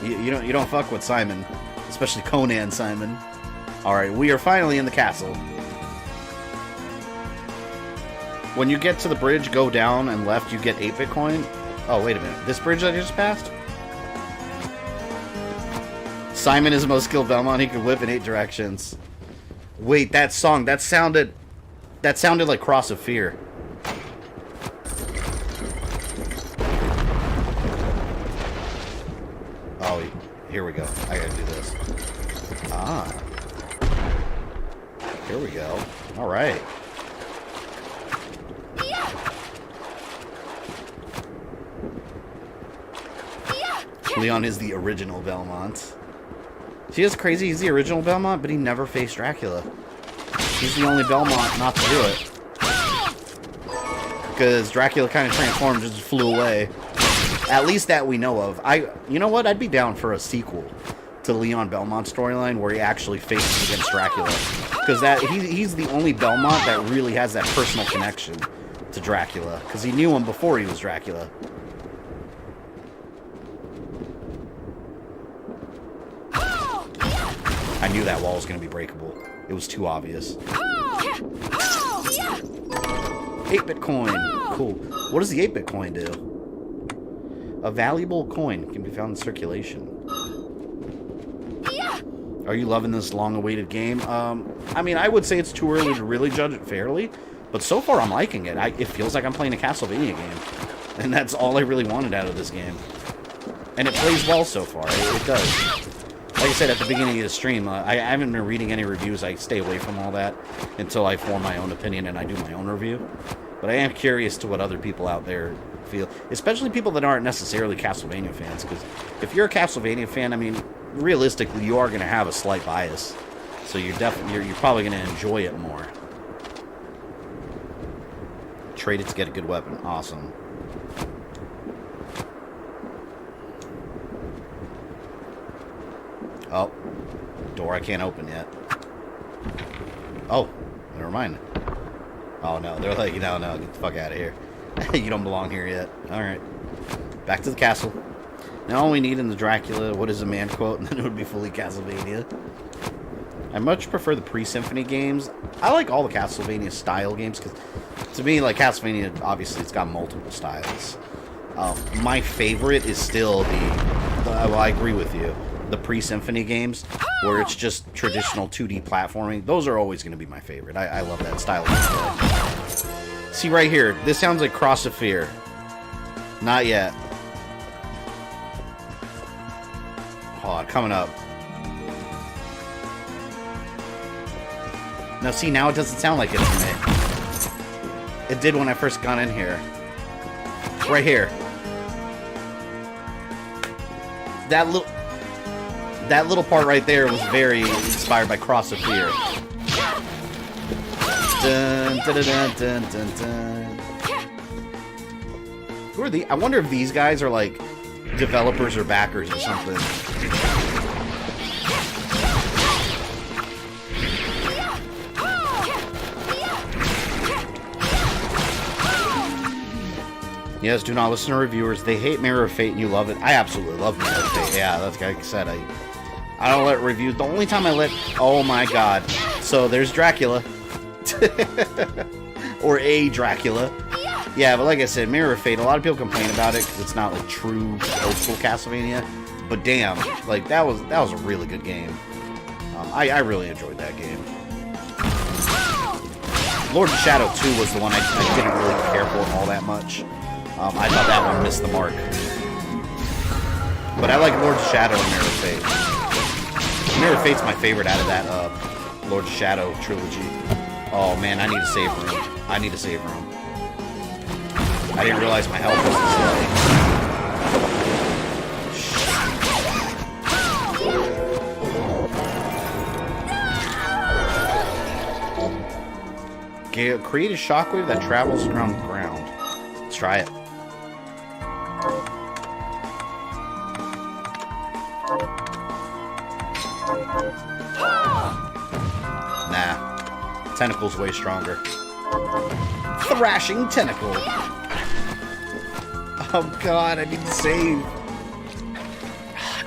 You don't fuck with Simon, especially Conan Simon. Alright, we are finally in the castle. When you get to the bridge, go down and left, you get 8 Bitcoin. Oh, wait a minute. This bridge that I just passed? Simon is the most skilled Belmont. He can whip in 8 directions. Wait, that song, that sounded like Cross of Fear. Oh, here we go. I gotta do this. Ah. Here we go. Alright. Leon is the original Belmont. See, it's crazy. He's the original Belmont, but he never faced Dracula. He's the only Belmont not to do it. Because Dracula kind of transformed, just flew away. At least that we know of. You know what? I'd be down for a sequel to the Leon Belmont storyline where he actually faces against Dracula. Because he's the only Belmont that really has that personal connection to Dracula. Because he knew him before he was Dracula. I knew that wall was going to be breakable. It was too obvious. 8-bit coin. Cool. What does the 8-bit coin do? A valuable coin can be found in circulation. Are you loving this long-awaited game? I mean, I would say it's too early to really judge it fairly, but so far I'm liking it. It feels like I'm playing a Castlevania game, and that's all I really wanted out of this game. And it plays well so far. It does. Like I said at the beginning of the stream, I haven't been reading any reviews. I stay away from all that until I form my own opinion and I do my own review. But I am curious to what other people out there feel, especially people that aren't necessarily Castlevania fans. Because if you're a Castlevania fan, I mean, realistically, you are going to have a slight bias. So you're probably going to enjoy it more. Trade it to get a good weapon. Awesome. Oh, door I can't open yet. Oh, never mind. Oh no, they're like, no, get the fuck out of here. You don't belong here yet. Alright. Back to the castle. Now all we need in the Dracula, what is a man quote, and then it would be fully Castlevania. I much prefer the pre-Symphony games. I like all the Castlevania style games, because to me, like, Castlevania, obviously, it's got multiple styles. My favorite is still well, I agree with you. The pre-Symphony games, where it's just traditional 2D platforming, those are always going to be my favorite. I love that style of gameplay. See right here, this sounds like Cross of Fear. Not yet. Hold on, coming up. Now see, now it doesn't sound like it to me. It did when I first got in here. Right here. That little part right there was very inspired by Cross of Fear. Dun, dun, dun, dun, dun, dun. Who are I wonder if these guys are like developers or backers or something. Yes, do not listen to reviewers. They hate Mirror of Fate and you love it. I absolutely love Mirror of Fate. Yeah, that's like I said. I don't let reviews. The only time I let... Oh my god. So there's Dracula. Or a Dracula. Yeah, but like I said, Mirror of Fate, a lot of people complain about it because it's not like true old school Castlevania. But damn, like that was a really good game. I really enjoyed that game. Lord of Shadow 2 was the one I didn't really care for all that much. I thought that one missed the mark. But I like Lord of Shadow and Mirror of Fate. Mirror of Fate's my favorite out of that Lord of Shadow trilogy. Oh man, I need a save room. I need a save room. I didn't realize my health was this low. Create a shockwave that travels around the ground. Let's try it. Nah. Tentacle's way stronger. Thrashing tentacle. Oh god, I need to save.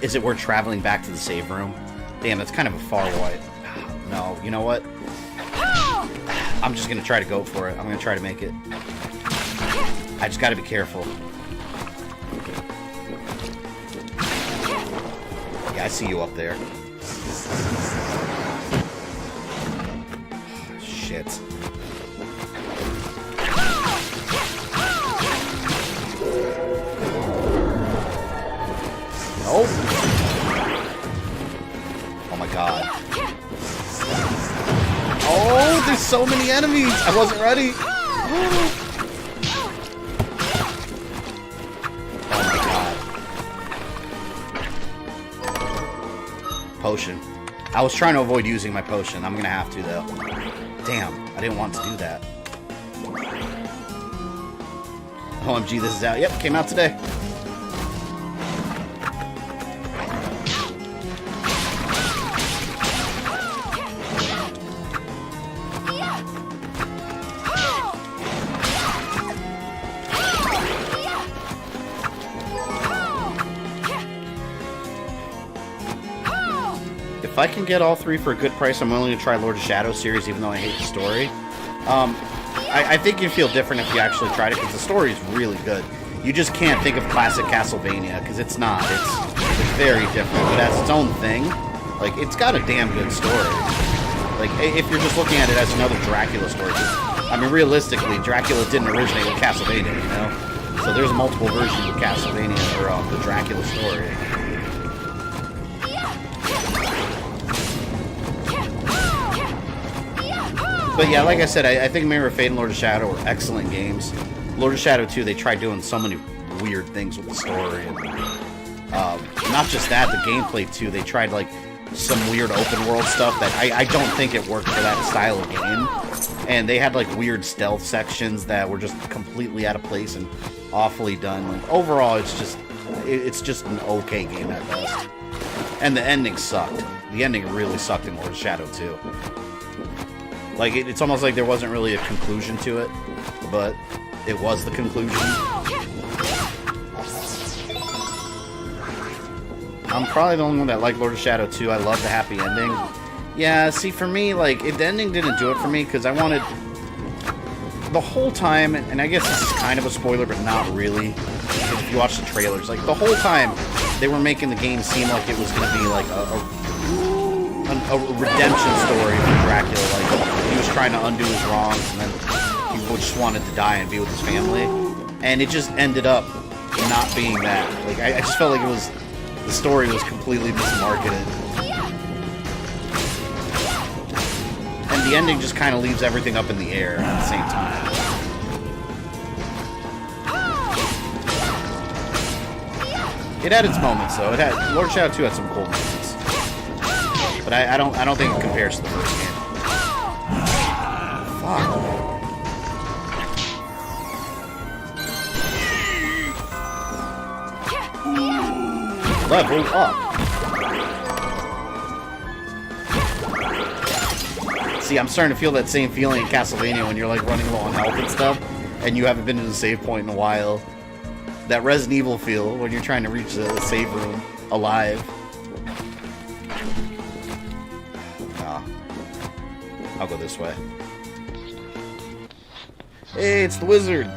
Is it worth traveling back to the save room? Damn, that's kind of a far way. No, you know what? I'm just gonna try to go for it. I'm gonna try to make it. I just gotta be careful. Yeah, I see you up there. Shit. Nope. Oh my god. Oh, there's so many enemies! I wasn't ready! Oh my god. Potion. I was trying to avoid using my potion. I'm gonna have to, though. Damn, I didn't want to do that. OMG, this is out. Yep, came out today. If I can get all three for a good price, I'm willing to try Lord of Shadow series, even though I hate the story. I think you'd feel different if you actually tried it, because the story is really good. You just can't think of classic Castlevania, because it's not. It's very different. It has its own thing. Like, it's got a damn good story. Like, if you're just looking at it as another Dracula story. I mean, realistically, Dracula didn't originate with Castlevania, you know? So there's multiple versions of Castlevania, or the Dracula story. But yeah, like I said, I think Mirror of Fate and Lord of Shadow are excellent games. Lord of Shadow 2, they tried doing so many weird things with the story. And, not just that, the gameplay too. They tried like some weird open world stuff that I don't think it worked for that style of game. And they had like weird stealth sections that were just completely out of place and awfully done. Like, overall, it's just an okay game at best. And the ending sucked. The ending really sucked in Lord of Shadow 2. Like, it's almost like there wasn't really a conclusion to it, but it was the conclusion. I'm probably the only one that liked Lord of Shadow 2. I love the happy ending. Yeah, see, for me, like, the ending didn't do it for me, because I wanted... The whole time, and I guess this is kind of a spoiler, but not really, if you watch the trailers, like, the whole time, they were making the game seem like it was going to be, like, a redemption story for Dracula. Like, he was trying to undo his wrongs, and then he just wanted to die and be with his family. And it just ended up not being that. Like, I just felt like it was... The story was completely mismarketed. And the ending just kind of leaves everything up in the air at the same time. It had its moments, though. Lord of Shadow 2 had some cool moments. But I don't think it compares to the first game. Fuck. Level up. See, I'm starting to feel that same feeling in Castlevania when you're like running low on health and stuff, and you haven't been to the save point in a while. That Resident Evil feel when you're trying to reach the save room alive. I'll go this way. Hey, it's the wizard!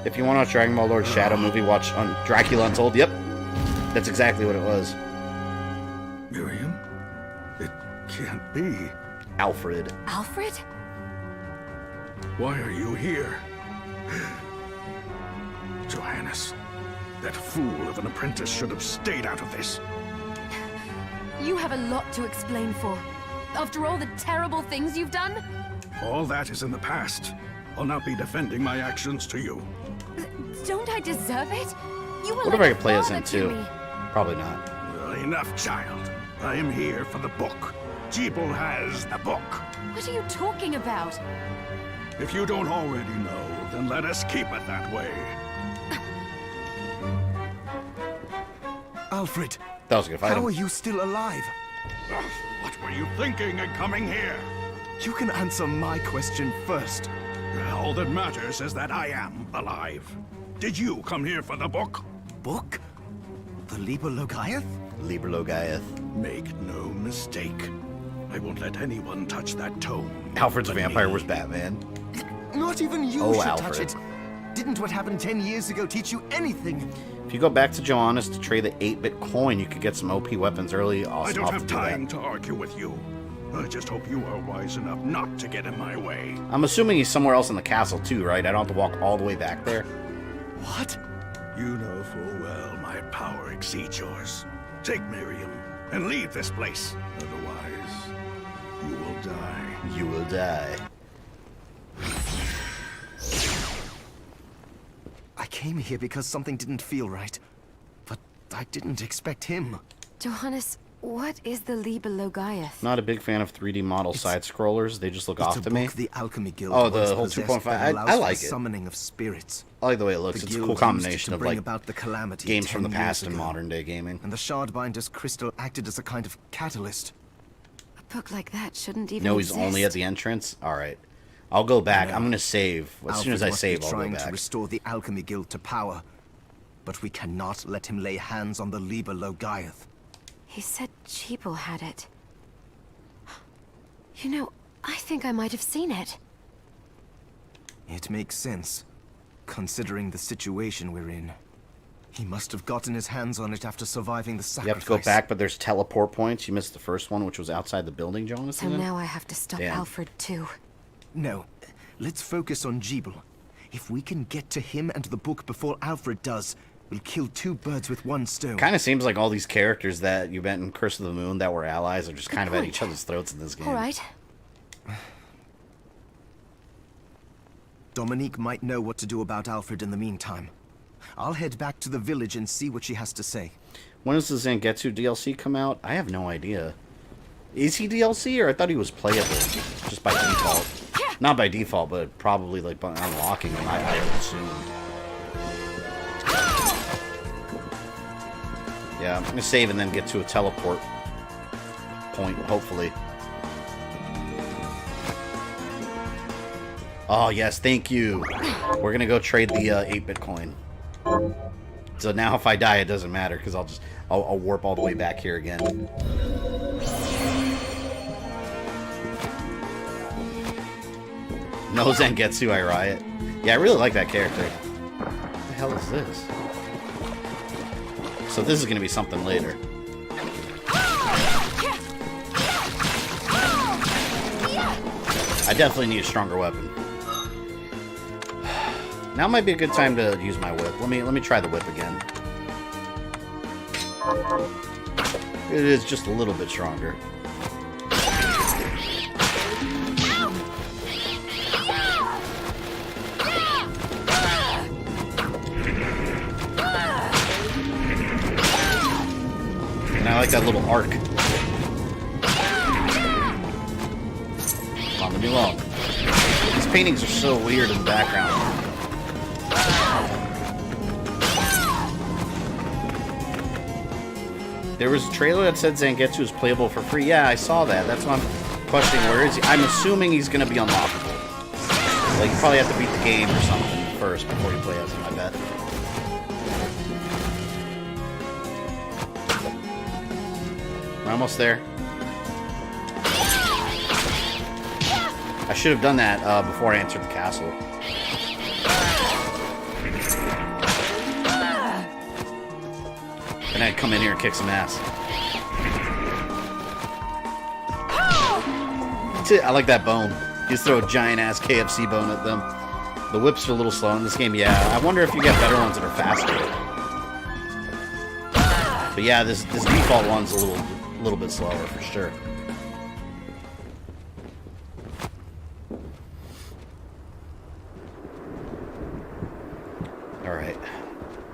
If you want to watch Dragon Ball Lord Shadow movie, watch on Dracula Untold. Yep, that's exactly what it was. Miriam? It can't be. Alfred. Alfred? Why are you here? Johannes, that fool of an apprentice should have stayed out of this. You have a lot to explain for. After all the terrible things you've done? All that is in the past. I'll not be defending my actions to you. Don't I deserve it? You were What if like I could play as him father to too? me. Probably not. Enough, child. I am here for the book. Jeeble has the book. What are you talking about? If you don't already know, then let us keep it that way. Alfred, That was a good fight. how are you still alive? What were you thinking in coming here? You can answer my question first. All that matters is that I am alive. Did you come here for the book? Book? The Liber Logaeth? Liber Logaeth. Make no mistake. I won't let anyone touch that tome. Alfred's a but vampire. me. Where's Batman? Not even you Oh, should Alfred. touch it. Didn't what happened 10 years ago teach you anything? If you go back to Johannes to trade the 8-bit coin, you could get some OP weapons early. Awesome. I don't I'll have do that. time to argue with you. I just hope you are wise enough not to get in my way. I'm assuming he's somewhere else in the castle too, right? I don't have to walk all the way back there. What? You know full well my power exceeds yours. Take Miriam and leave this place. Otherwise, you will die. You will die. I came here because something didn't feel right. But I didn't expect him. Johannes, what is the Liber Logaeth? Not a big fan of 3D model side-scrollers. They just look It's off a to book me. the Alchemy Guild Oh, the once whole possessed 2.5. that allows I for like the it. summoning of spirits. I like the way it looks. The It's a guild cool used combination to of bring like about the calamity games from the 10 years past and ago. modern day gaming. And the Shardbinder's crystal acted as a kind of catalyst. A book like that shouldn't even No, he's exist. only at the entrance. All right, I'll go back. I'm gonna save as soon as I Alfred must save. be I'll go trying to back. restore the Alchemy Guild to power. But we cannot let him lay hands on the Liber Logaeth. He said Jeeble had it. You know, I think I might have seen it. It makes sense, considering the situation we're in. He must have gotten his hands on it after surviving the You sacrifice. have to go back, but there's teleport points. You missed the first one, which was outside the building, Jonas. So now I have to stop Damn. Alfred too. No, let's focus on Jeeble. If we can get to him and the book before Alfred does, we'll kill two birds with one stone. Kind of seems like all these characters that you met in Curse of the Moon that were allies are just Good kind of at point. each other's throats in this game. All right. Dominique might know what to do about Alfred in the meantime. I'll head back to the village and see what she has to say. When does the Zangetsu DLC come out? I have no idea. Is he DLC, or I thought he was playable just by default? Not by default, but probably like by unlocking him, I would assume. Yeah, I'm gonna save and then get to a teleport point, hopefully. Oh yes, thank you. We're gonna go trade the 8-bit coin. So now if I die, it doesn't matter because I'll warp all the way back here again. No Zangetsu, I riot. Yeah, I really like that character. What the hell is this? So this is gonna be something later. I definitely need a stronger weapon. Now might be a good time to use my whip. Let me try the whip again. It is just a little bit stronger. And I like that little arc. Come on, leave me alone. These paintings are so weird in the background. There was a trailer that said Zangetsu is playable for free. Yeah, I saw that. That's why I'm questioning where is he. I'm assuming he's going to be unlockable. Like, you probably have to beat the game or something first before you play as him, I bet. We're almost there. I should have done that before I entered the castle. And I'd come in here and kick some ass. I like that bone. You just throw a giant-ass KFC bone at them. The whips are a little slow in this game, yeah. I wonder if you get better ones that are faster. But yeah, this default one's a little bit slower for sure.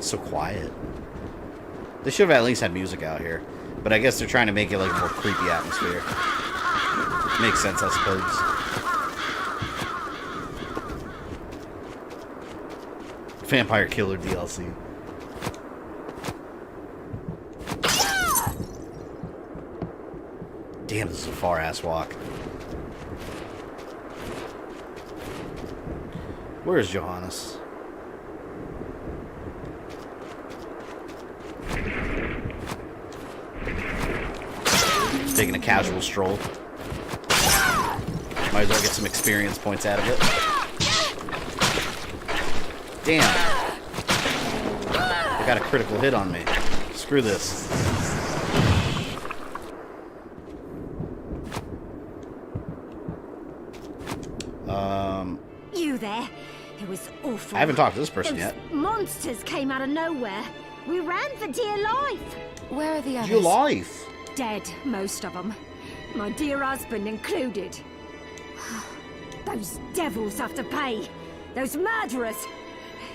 so quiet. They should have at least had music out here. But I guess they're trying to make it like a more creepy atmosphere. Makes sense, I suppose. Vampire Killer DLC. Damn, this is a far-ass walk. Where is Johannes? Taking a casual stroll. Might as well get some experience points out of it. Damn. I got a critical hit on me. Screw this. You there? It was awful. I haven't talked to this person yet. Monsters came out of nowhere. We ran for dear life. Where are the others? Your life. Dead, most of them. My dear husband included. Those devils have to pay. Those murderers.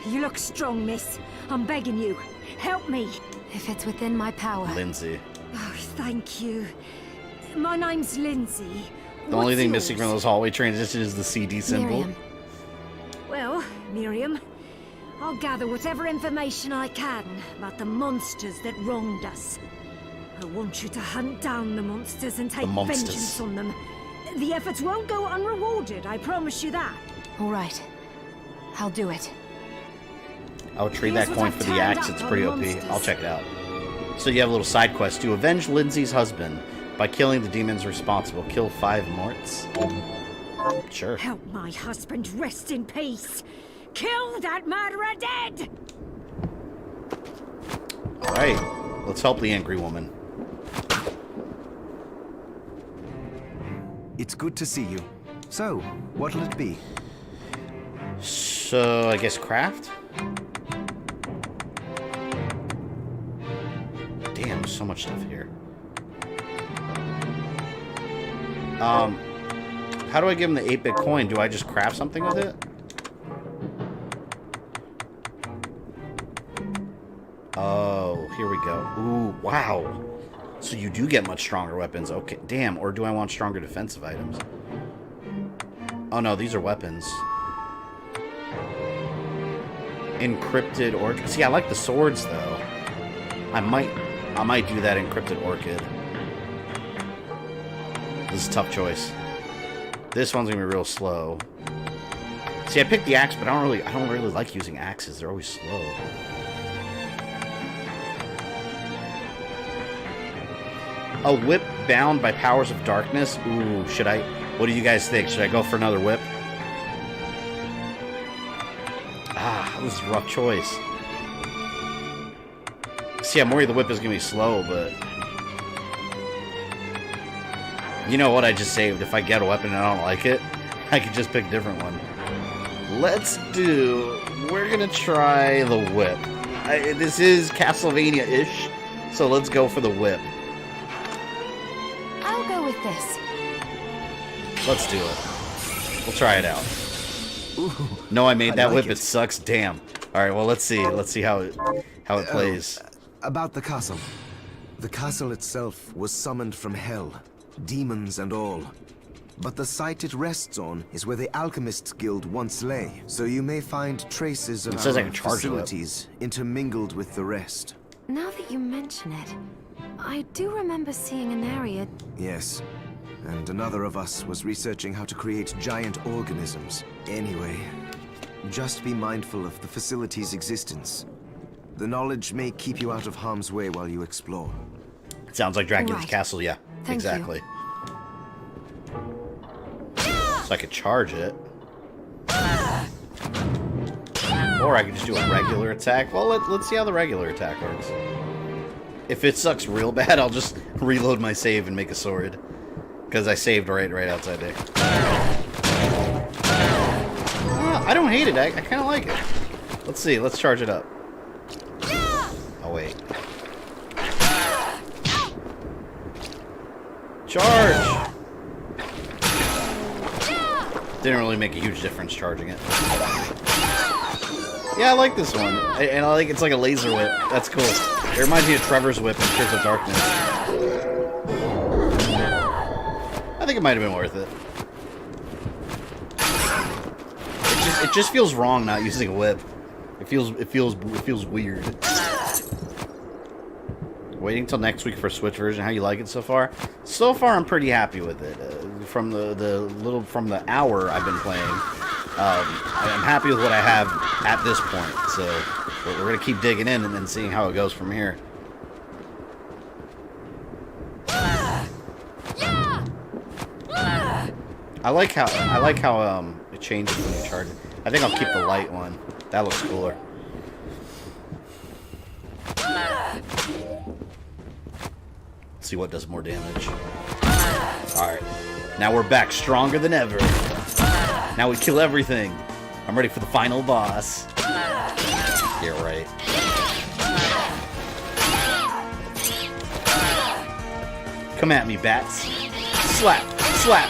You look strong, miss. I'm begging you. Help me. If it's within my power. Lindsay. Oh, thank you. My name's Lindsay. The only thing missing from those hallway transitions is the CD symbol. Miriam. Well, Miriam, I'll gather whatever information I can about the monsters that wronged us. I want you to hunt down the monsters and take vengeance on them. The efforts won't go unrewarded, I promise you that. All right. I'll do it. I would trade that coin for the axe. It's pretty OP. I'll check it out. So you have a little side quest. To avenge Lindsay's husband by killing the demons responsible. Kill 5 Morts. Sure. Help my husband rest in peace. Kill that murderer dead! Alright. Let's help the angry woman. It's good to see you. So, what'll it be? So, I guess craft? Damn, there's so much stuff here. How do I give him the 8-bit coin? Do I just craft something with it? Oh, here we go. Ooh, wow. So you do get much stronger weapons. Okay, damn. Or do I want stronger defensive items? Oh no, these are weapons. Encrypted orchid. See, I like the swords though. I might do that encrypted orchid. This is a tough choice. This one's gonna be real slow. See, I picked the axe, but I don't really like using axes. They're always slow. A whip bound by powers of darkness. Ooh, should I? What do you guys think? Should I go for another whip? Ah, this is a rough choice. See, I'm worried the whip is gonna be slow, but you know what I just saved? If I get a weapon and I don't like it, I could just pick a different one. We're gonna try the whip. This is Castlevania-ish, so let's go for the whip. I'll go with this. Let's do it. We'll try it out. Ooh, No, I made that like whip. it. It sucks. Damn. All right. Well, let's see. Let's see how it plays. About the castle. The castle itself was summoned from hell, demons and all. But the site it rests on is where the Alchemists Guild once lay, so you may find traces of It says I our can charge it up. facilities intermingled with the rest. Now that you mention it, I do remember seeing an area. Yes, and another of us was researching how to create giant organisms. Anyway, just be mindful of the facility's existence. The knowledge may keep you out of harm's way while you explore. It sounds like Dracula's Right. castle. Yeah, Thank you. exactly. So I could charge it. Or I could just do a regular attack. Well, let's see how the regular attack works. If it sucks real bad, I'll just reload my save and make a sword. Because I saved right outside there. Well, I don't hate it. I kind of like it. Let's see. Let's charge it up. Oh, wait. Charge! Didn't really make a huge difference charging it. Yeah, I like this one. And I like it's like a laser whip. That's cool. It reminds me of Trevor's whip in Curse of Darkness. I think it might have been worth it. It just feels wrong not using a whip. It feels weird. Waiting till next week for Switch version. How you like it so far? So far, I'm pretty happy with it. From the hour I've been playing, I'm happy with what I have at this point. So we're gonna keep digging in and then seeing how it goes from here. I like how it changes when you charge it. I think I'll keep the light one. That looks cooler. Let's see what does more damage. Alright. Now we're back stronger than ever. Now we kill everything. I'm ready for the final boss. Yeah, right. Come at me, bats. Slap! Slap!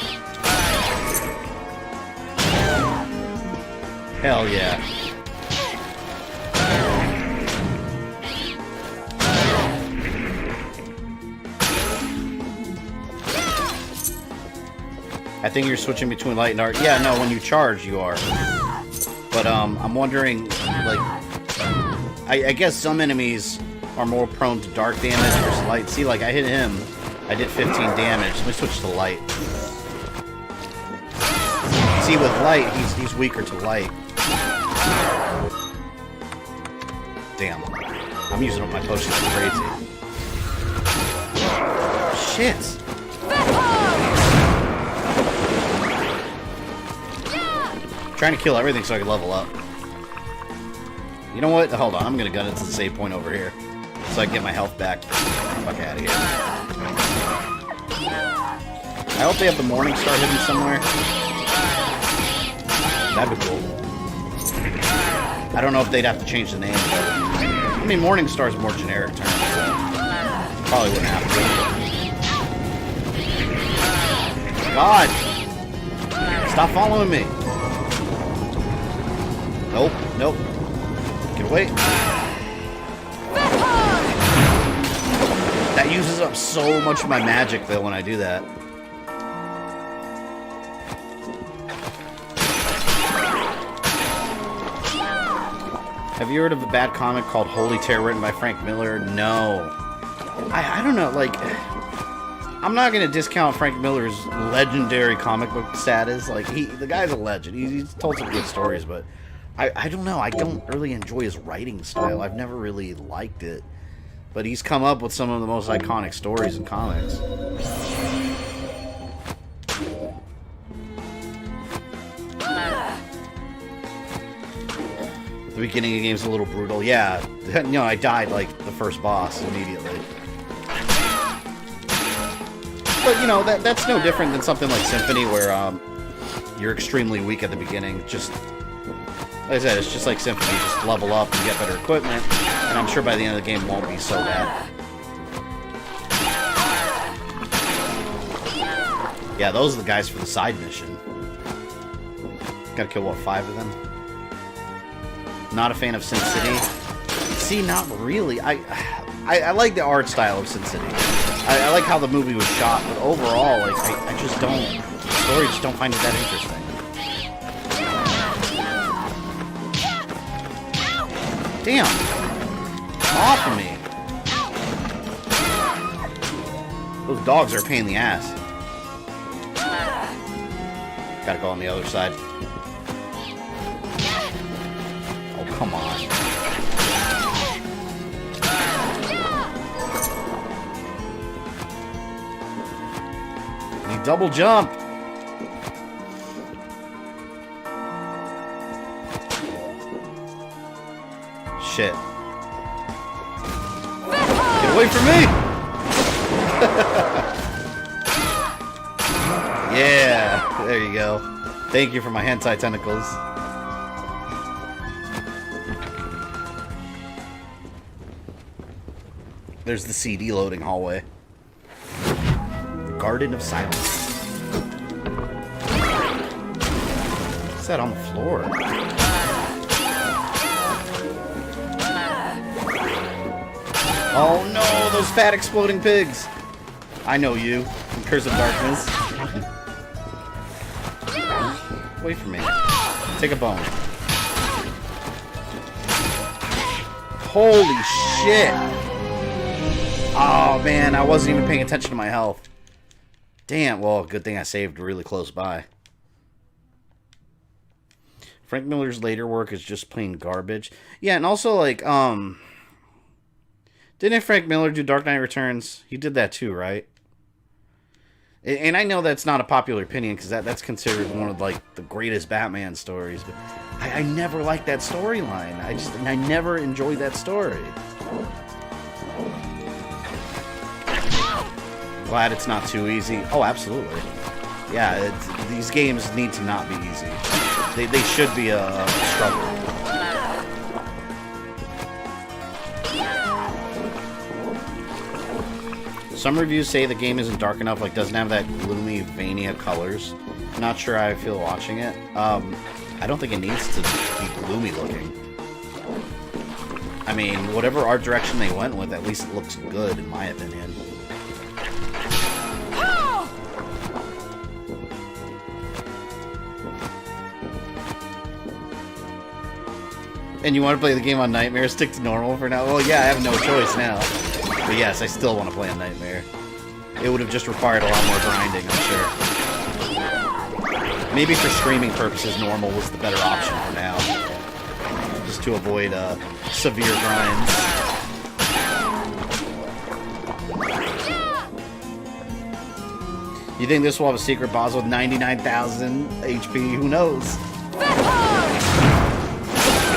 Hell yeah. I think you're switching between light and dark. Yeah, no, when you charge, you are. But, I'm wondering, like... I guess some enemies are more prone to dark damage versus light. See, like, I hit him. I did 15 damage. Let me switch to light. See, with light, he's weaker to light. Damn. I'm using up my potions like crazy. Shit! Trying to kill everything so I can level up. You know what? Hold on, I'm gonna gun it to the save point over here. So I can get my health back. Fuck out of here. I hope they have the Morning Star hidden somewhere. That'd be cool. I don't know if they'd have to change the name, but... I mean, Morning Star's a more generic term, so... Probably wouldn't have to. God! Stop following me! Nope, nope. Get away. That uses up so much of my magic, though, when I do that. Have you heard of a bad comic called Holy Terror written by Frank Miller? No. I don't know, like... I'm not going to discount Frank Miller's legendary comic book status. Like, the guy's a legend. He's told some good stories, but... I don't know. I don't really enjoy his writing style. I've never really liked it. But he's come up with some of the most iconic stories in comics. The beginning of the game's a little brutal. Yeah. No, I died like the first boss immediately. But, you know, that's no different than something like Symphony where you're extremely weak at the beginning. Just... Like I said, it's just like Symphony. You just level up and get better equipment, and I'm sure by the end of the game it won't be so bad. Yeah, those are the guys for the side mission. Gotta kill, what, 5 of them? Not a fan of Sin City? See, not really. I like the art style of Sin City. I like how the movie was shot, but overall, like, I just don't... The story just don't find it that interesting. Damn! Off of me! Those dogs are a pain in the ass. Gotta go on the other side. Oh, come on. I need double jump! Shit. Get away from me! Yeah, there you go. Thank you for my hentai tentacles. There's the CD loading hallway. Garden of Silence. What's that on the floor? Oh no, those fat exploding pigs. I know you. Curse of Darkness. Wait for me. Take a bone. Holy shit. Oh man, I wasn't even paying attention to my health. Damn, well, good thing I saved really close by. Frank Miller's later work is just plain garbage. Yeah, and also, like, didn't Frank Miller do Dark Knight Returns? He did that too, right? And I know that's not a popular opinion, because that's considered one of, like, the greatest Batman stories, but I never liked that storyline. I never enjoyed that story. Glad it's not too easy. Oh, absolutely. Yeah, these games need to not be easy. They should be a struggle. Some reviews say the game isn't dark enough, like doesn't have that gloomy Vania colors. I'm not sure how I feel watching it. I don't think it needs to be gloomy looking. I mean, whatever art direction they went with, at least it looks good, in my opinion. And you want to play the game on Nightmare? Stick to normal for now? Well, yeah, I have no choice now. But yes, I still want to play on Nightmare. It would have just required a lot more grinding, I'm sure. Maybe for streaming purposes, normal was the better option for now. Just to avoid severe grinds. You think this will have a secret boss with 99,000 HP? Who knows?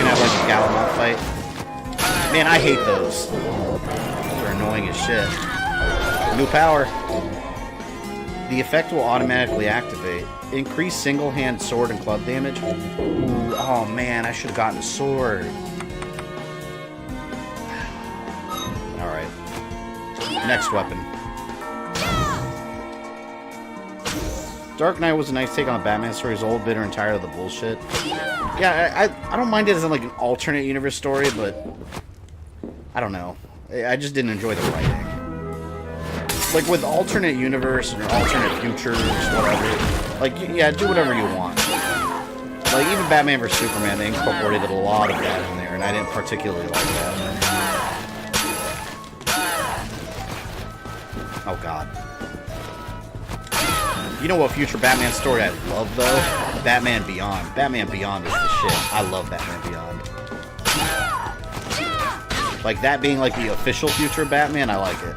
Have like a Gallimont fight. Man, I hate those. They're annoying as shit. New power. The effect will automatically activate. Increase single-hand sword and club damage. Ooh, oh man, I should have gotten a sword. Alright. Next weapon. Dark Knight was a nice take on Batman stories, old, bitter, and tired of the bullshit. Yeah, I don't mind it as like an alternate universe story, but I don't know. I just didn't enjoy the writing. Like with alternate universe or alternate futures, whatever. Like, yeah, do whatever you want. Like even Batman vs Superman, they incorporated a lot of that in there, and I didn't particularly like that. Oh god. You know what future Batman story I love, though? Batman Beyond. Batman Beyond is the shit. I love Batman Beyond. Like, that being, like, the official future Batman, I like it.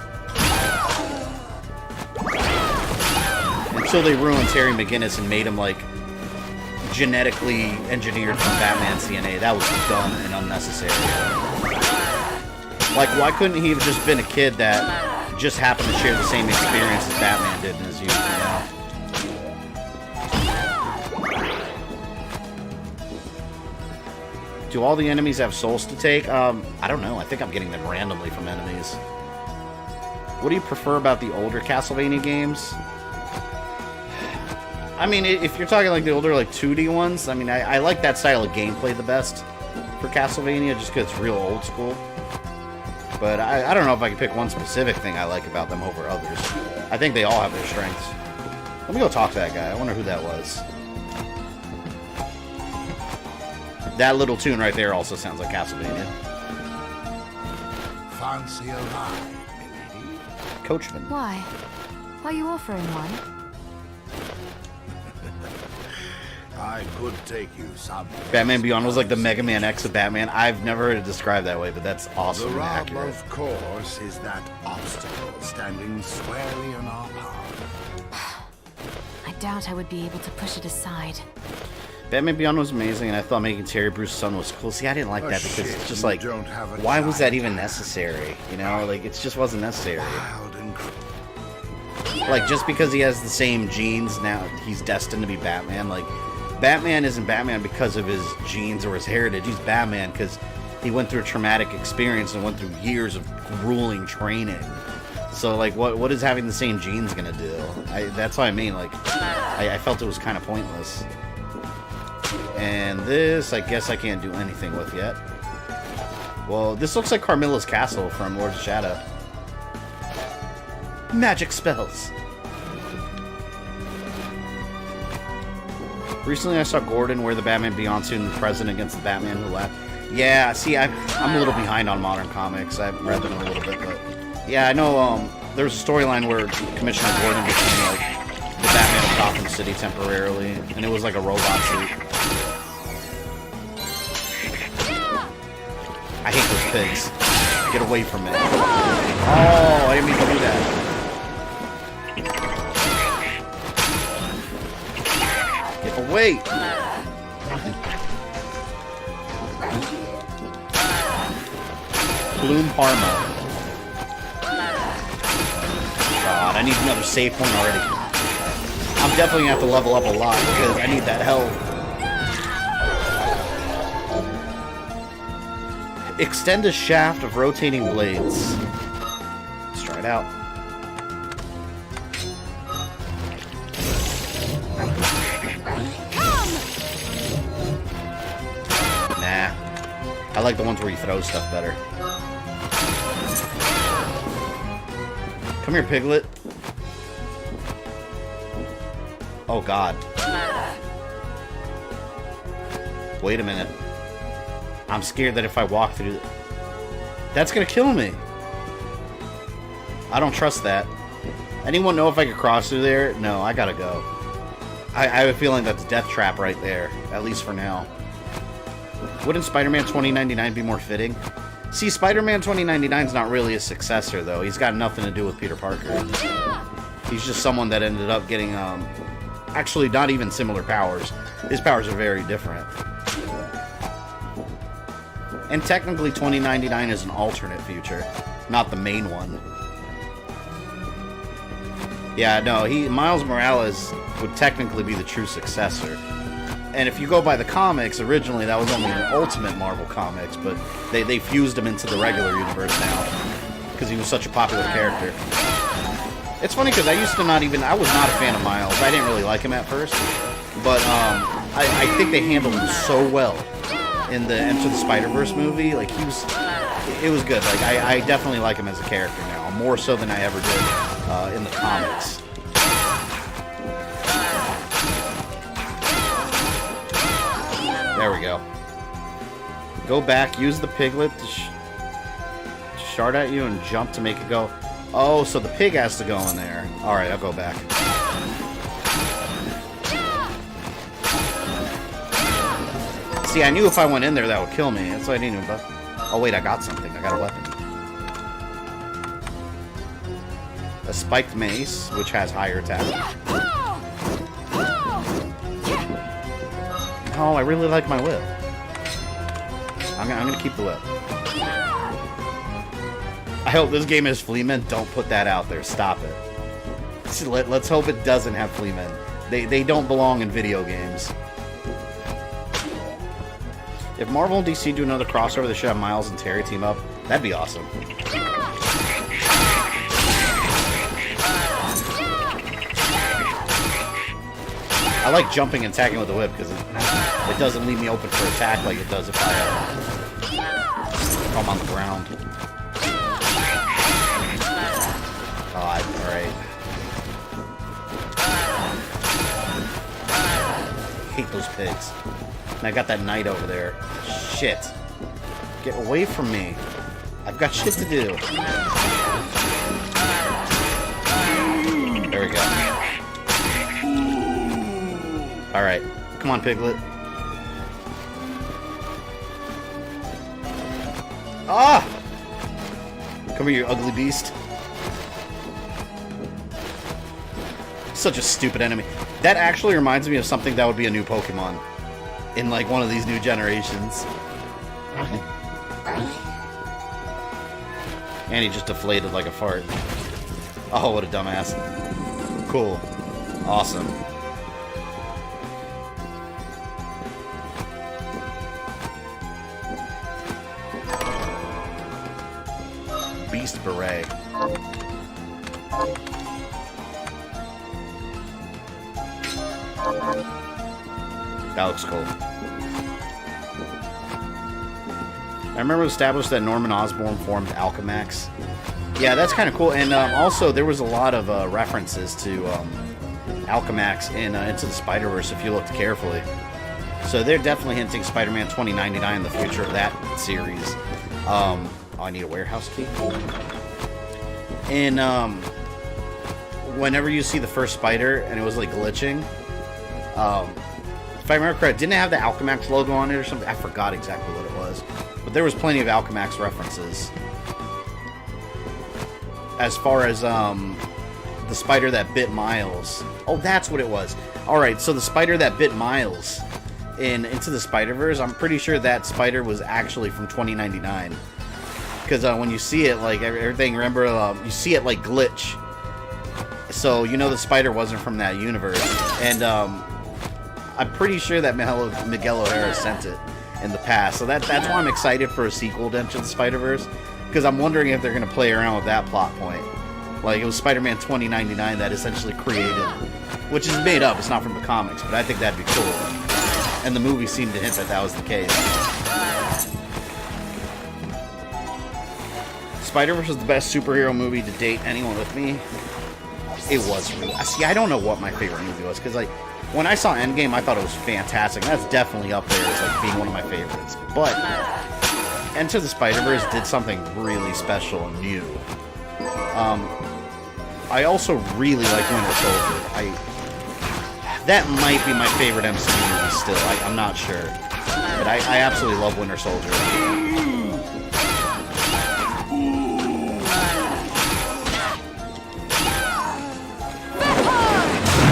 Until they ruined Terry McGinnis and made him, like, genetically engineered from Batman's DNA. That was dumb and unnecessary. Like, why couldn't he have just been a kid that just happened to share the same experience as Batman did in his youth, you know? Do all the enemies have souls to take? I don't know. I think I'm getting them randomly from enemies. What do you prefer about the older Castlevania games? I mean, if you're talking like the older, like 2D ones, I mean, I like that style of gameplay the best for Castlevania, just because it's real old school. But I don't know if I can pick one specific thing I like about them over others. I think they all have their strengths. Let me go talk to that guy. I wonder who that was. That little tune right there also sounds like Castlevania. Fancy a ride, milady? Coachman. Why? Are you offering one? I could take you somewhere. Batman Beyond was like the Mega Man X of Batman. I've never heard it described that way, but that's awesome The and rub, accurate. of course, is that obstacle standing squarely in our path. I doubt I would be able to push it aside. Batman Beyond was amazing, and I thought making Terry Bruce's son was cool. See, I didn't like that because it's just like, why was that even necessary? You know, like, it just wasn't necessary. Like, just because he has the same genes, now he's destined to be Batman. Like, Batman isn't Batman because of his genes or his heritage. He's Batman because he went through a traumatic experience and went through years of grueling training. So, like, what is having the same genes gonna do? That's what I mean. Like, I felt it was kind of pointless. And this, I guess I can't do anything with yet. Well, this looks like Carmilla's castle from Lord of Shadow. Magic spells. Recently, I saw Gordon wear the Batman Beyond suit and present against the Batman who left. Yeah, see, I'm a little behind on modern comics. I've read them a little bit, but yeah, I know there's a storyline where Commissioner Gordon became like the Batman of Gotham City temporarily, and it was like a robot suit. I hate those pigs. Get away from me. Oh, I didn't mean to do that. Get away! Bloom Parma. God, I need another save point already. I'm definitely gonna have to level up a lot because I need that health. Extend a shaft of rotating blades. Let's try it out. Nah. I like the ones where you throw stuff better. Come here, Piglet. Oh, God. Wait a minute. I'm scared that if I walk through... That's gonna kill me. I don't trust that. Anyone know if I could cross through there? No, I gotta go. I have a feeling that's a death trap right there. At least for now. Wouldn't Spider-Man 2099 be more fitting? See, Spider-Man 2099 is not really a successor, though. He's got nothing to do with Peter Parker. He's just someone that ended up getting, actually not even similar powers. His powers are very different. And technically 2099 is an alternate future, not the main one. Yeah, no, Miles Morales would technically be the true successor. And if you go by the comics, originally that was only an Ultimate Marvel comics, but they fused him into the regular universe now because he was such a popular character. It's funny because I was not a fan of Miles. I didn't really like him at first, but I think they handled him so well in the Enter the Spider-Verse movie. Like it was good. Like I definitely like him as a character now, more so than I ever did in the comics. There we go. Go back, use the piglet to shard at you and jump to make it go. Oh, so the pig has to go in there. Alright, I'll go back. See, I knew if I went in there that would kill me. That's what I didn't know about. Oh wait, I got something. I got a weapon. A spiked mace, which has higher attack. Oh, I really like my whip. I'm gonna keep the whip. I hope this game has Fleamen. Don't put that out there. Stop it. Let's hope it doesn't have Fleamen. They don't belong in video games. If Marvel and DC do another crossover, they should have Miles and Terry team up. That'd be awesome. I like jumping and attacking with the whip because it doesn't leave me open for attack like it does if I'm on the ground. God, alright. Hate those pigs. And I got that knight over there. Shit. Get away from me. I've got shit to do. There we go. Alright. Come on, Piglet. Ah! Come here, you ugly beast. Such a stupid enemy. That actually reminds me of something that would be a new Pokemon in like one of these new generations. And he just deflated like a fart. Oh, what a dumbass. Cool. Awesome. Beast Beret. That looks cool. remember it was established that Norman Osborn formed Alchemax. Yeah, that's kind of cool. And also, there was a lot of references to Alchemax in Into the Spider-Verse if you looked carefully. So they're definitely hinting Spider-Man 2099, the future of that series. Oh, I need a warehouse key. And whenever you see the first spider and it was like glitching, if I remember correct, didn't it have the Alchemax logo on it or something? I forgot exactly what it was. But there was plenty of Alchemax references. As far as the spider that bit Miles. Oh, that's what it was. Alright, so the spider that bit Miles in Into the Spider-Verse, I'm pretty sure that spider was actually from 2099. Because when you see it, like, everything, remember, you see it, like, glitch. So, you know the spider wasn't from that universe. And, I'm pretty sure that Miguel O'Hara sent it in the past. So that's why I'm excited for a sequel to Into the Spider-Verse. Because I'm wondering if they're going to play around with that plot point. Like, it was Spider-Man 2099 that essentially created, which is made up, it's not from the comics, but I think that'd be cool. And the movie seemed to hint that that was the case. Spider-Verse was the best superhero movie to date. Anyone with me? It was really... See, I don't know what my favorite movie was, because, like, when I saw Endgame, I thought it was fantastic. That's definitely up there as, like, being one of my favorites. But Into the Spider-Verse did something really special and new. I also really like Winter Soldier. That might be my favorite MCU movie still. I'm not sure. But I absolutely love Winter Soldier.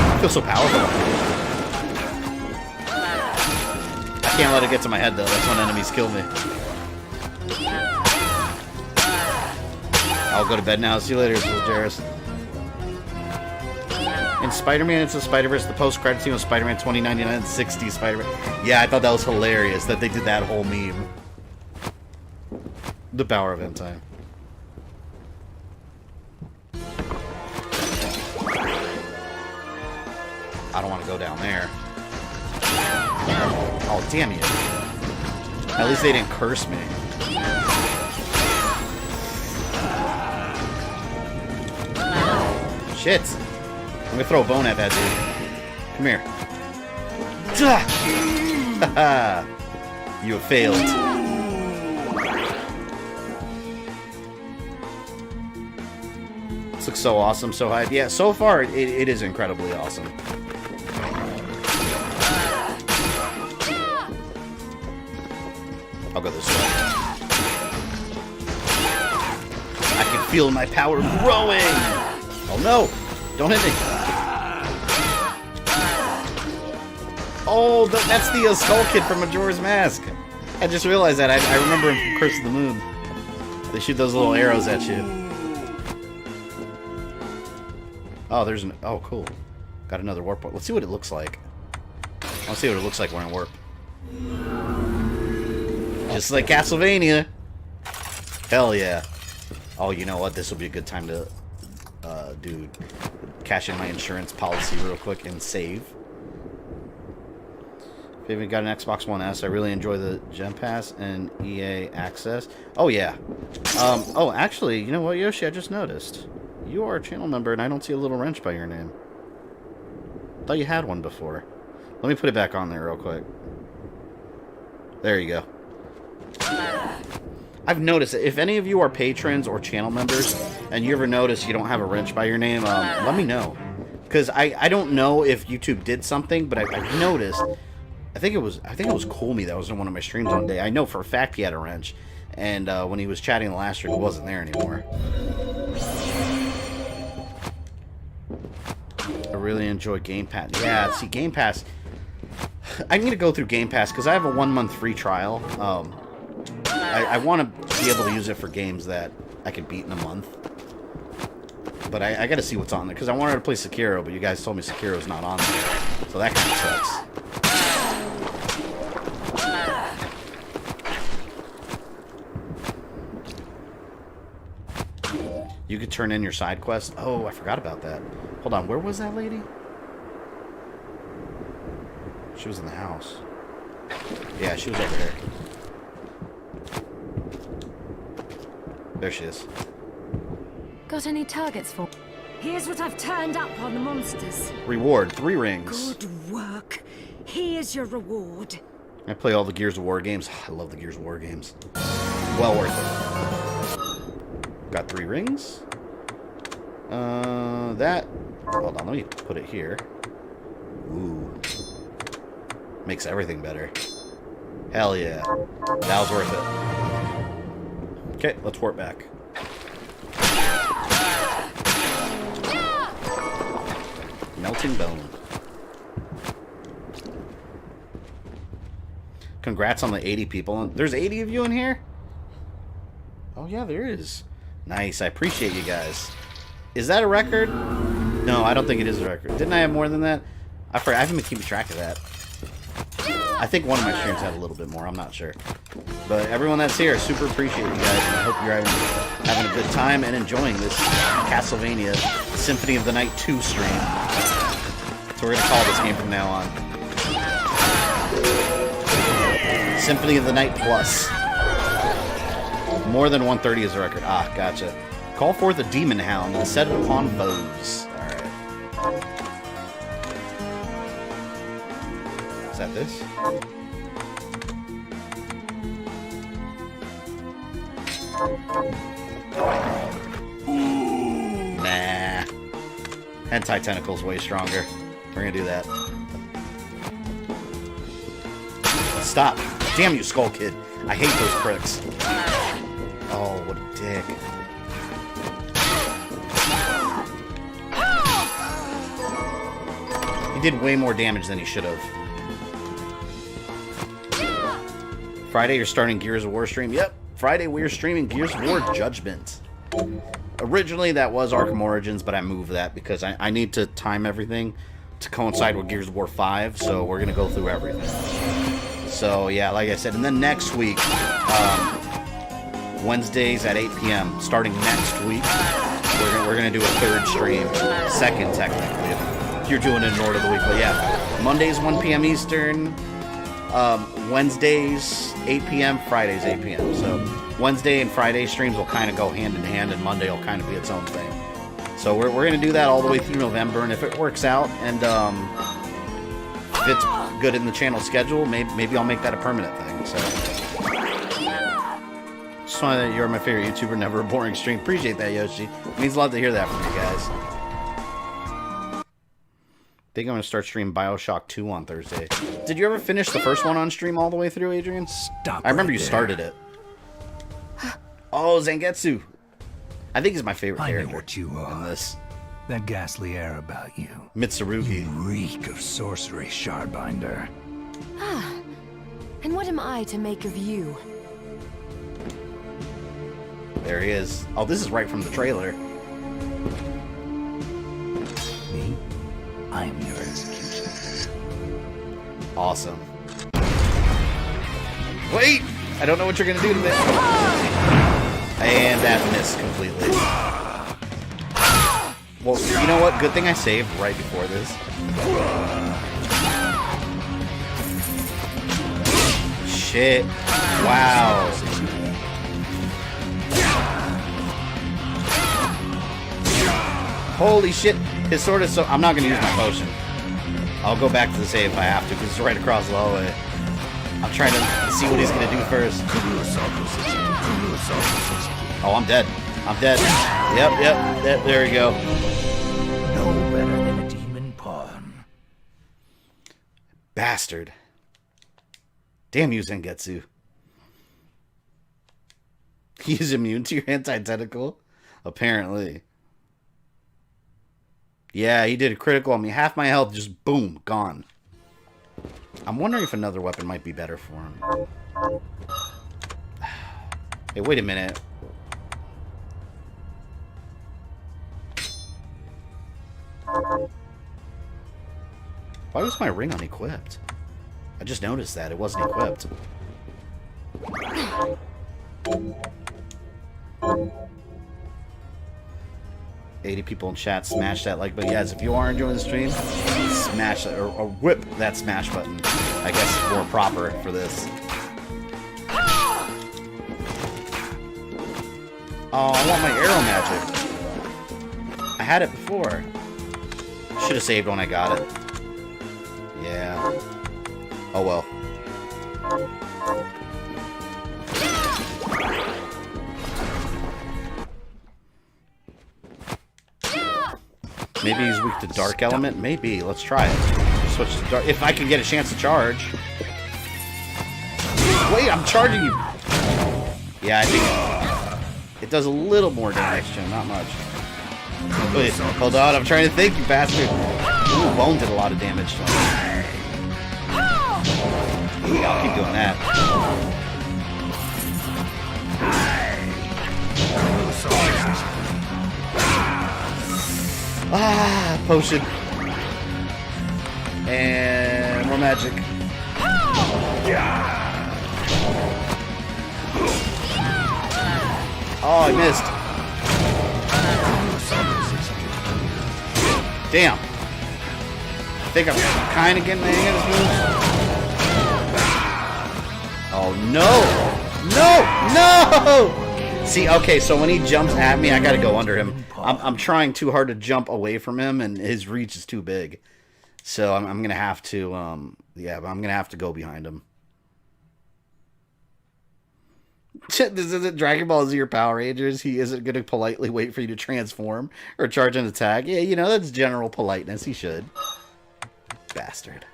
I feel so powerful. I can't let it get to my head, though. That's when enemies kill me. I'll go to bed now. See you later, little Jarrus. In Spider-Man Into the Spider-Verse, the post-credits scene was Spider-Man 2099 60 Spider-Man. Yeah, I thought that was hilarious that they did that whole meme. The power of end time. I don't want to go down there. Oh, damn you. At least they didn't curse me. Shit. I'm gonna throw a bone at that dude. Come here. You have failed. This looks so awesome, so hype. Yeah, so far it is incredibly awesome. I'll go this way. I can feel my power growing! Oh no! Don't hit me! Oh, that's the Skull Kid from Majora's Mask! I just realized that. I remember him from Curse of the Moon. They shoot those little arrows at you. Oh, there's an... Oh, cool. Got another warp point. Let's see what it looks like. I want to see what it looks like when I warp. Just like Castlevania. Hell yeah. Oh, you know what? This will be a good time to cash in my insurance policy real quick and save. If you haven't got an Xbox One S, I really enjoy the Gem Pass and EA Access. Oh, yeah. Oh, actually, you know what, Yoshi? I just noticed. You are a channel member, and I don't see a little wrench by your name. I thought you had one before. Let me put it back on there real quick. There you go. I've noticed that if any of you are patrons or channel members and you ever notice you don't have a wrench by your name, let me know. Because I don't know if YouTube did something, but I've noticed. I think it was Colmy that was in one of my streams one day. I know for a fact he had a wrench. And when he was chatting the last stream, it wasn't there anymore. I really enjoy Game Pass. Yeah, see, Game Pass... I need to go through Game Pass because I have a 1-month free trial. I want to be able to use it for games that I could beat in a month. But I got to see what's on there because I wanted to play Sekiro, but you guys told me Sekiro's not on there. So that kind of sucks. You could turn in your side quest. Oh, I forgot about that. Hold on, where was that lady? She was in the house. Yeah, she was over there. There she is. Got any targets for? Here's what I've turned up on the monsters. Reward, 3 rings. Good work. Here's your reward. I play all the Gears of War games. I love the Gears of War games. Well worth it. Got 3 rings. That... Hold on, let me put it here. Ooh. Makes everything better. Hell yeah. That was worth it. Okay, let's warp back. Melting bone. Congrats on the 80 people. There's 80 of you in here? Oh yeah, there is. Nice, I appreciate you guys. Is that a record? No, I don't think it is a record. Didn't I have more than that? I forgot. I haven't been keeping track of that. I think one of my streams had a little bit more. I'm not sure. But everyone that's here, super appreciate you guys. And I hope you're having a good time and enjoying this Castlevania Symphony of the Night 2 stream. So we're going to call this game from now on. Symphony of the Night Plus. More than 130 is a record. Ah, gotcha. Call forth a demon hound and set it upon foes. Alright. Is that this? Nah. Hentai Tentacle's way stronger. We're gonna do that. Stop. Damn you, Skull Kid. I hate those pricks. Oh, what a dick. He did way more damage than he should have. Friday, you're starting Gears of War stream? Yep. Friday, we're streaming Gears of War Judgment. Originally, that was Arkham Origins, but I moved that because I need to time everything to coincide with Gears of War 5, so we're going to go through everything. So, yeah, like I said, and then next week, Wednesdays at 8 p.m., starting next week, we're going to do a 3rd stream. 2nd, technically, if you're doing it in order of the week. But, yeah, Mondays, 1 p.m. Eastern, Wednesdays, 8 p.m., Fridays, 8 p.m. So, Wednesday and Friday streams will kind of go hand in hand, and Monday will kind of be its own thing. So, we're going to do that all the way through November, and if it works out, and if it's good in the channel schedule, maybe I'll make that a permanent thing. So, just wanted that you're my favorite YouTuber, never a boring stream. Appreciate that, Yoshi. It means a lot to hear that from you guys. I think I'm going to start streaming BioShock 2 on Thursday. Did you ever finish the first one on stream all the way through, Adrian? Stop. I remember right you started it. Oh, Zangetsu. I think he's my favorite I character know what you are. in this. That ghastly air about you. Mitsurugi. You reek of sorcery, Shardbinder. Ah. And what am I to make of you? There he is. Oh, this is right from the trailer. Me? I am your executioner. Awesome. Wait! I don't know what you're gonna do to me. And that missed completely. Well, you know what? Good thing I saved right before this. Shit. Wow. Holy shit. His sword is so... I'm not going to use my potion. I'll go back to the save if I have to, because it's right across the hallway. I'm trying to see what he's going to do first. Oh, I'm dead. I'm dead. Yep. There we go. No better than a demon pawn. Bastard. Damn you, Zangetsu. He's immune to your anti-tentacle? Apparently. Yeah, he did a critical on me. Half my health, just boom, gone. I'm wondering if another weapon might be better for him. Hey, wait a minute. Why was my ring unequipped? I just noticed that. It wasn't equipped. 80 people in chat, smash that like button. Yes, if you are enjoying the stream, smash that, or whip that smash button. I guess it's more proper for this. Oh, I want my arrow magic. I had it before. Should have saved when I got it. Yeah. Oh well. Maybe he's weak to dark element? Maybe. Let's try it. Switch to dark. If I can get a chance to charge. Wait, I'm charging you. Yeah, I think it does a little more damage to him, not much. Wait, hold on, I'm trying to think, you bastard. Ooh, Bone did a lot of damage to him. Yeah, I'll keep doing that. Ah, potion. And more magic. Oh, I missed. Damn. I think I'm kind of getting the hang of this move. Oh, no. No! See, okay, so when he jumps at me, I gotta go under him. I'm trying too hard to jump away from him, and his reach is too big. So I'm gonna have to, yeah, but I'm gonna have to go behind him. This isn't Dragon Ball Z or Power Rangers. He isn't going to politely wait for you to transform or charge an attack. Yeah, you know, that's general politeness. He should. Bastard.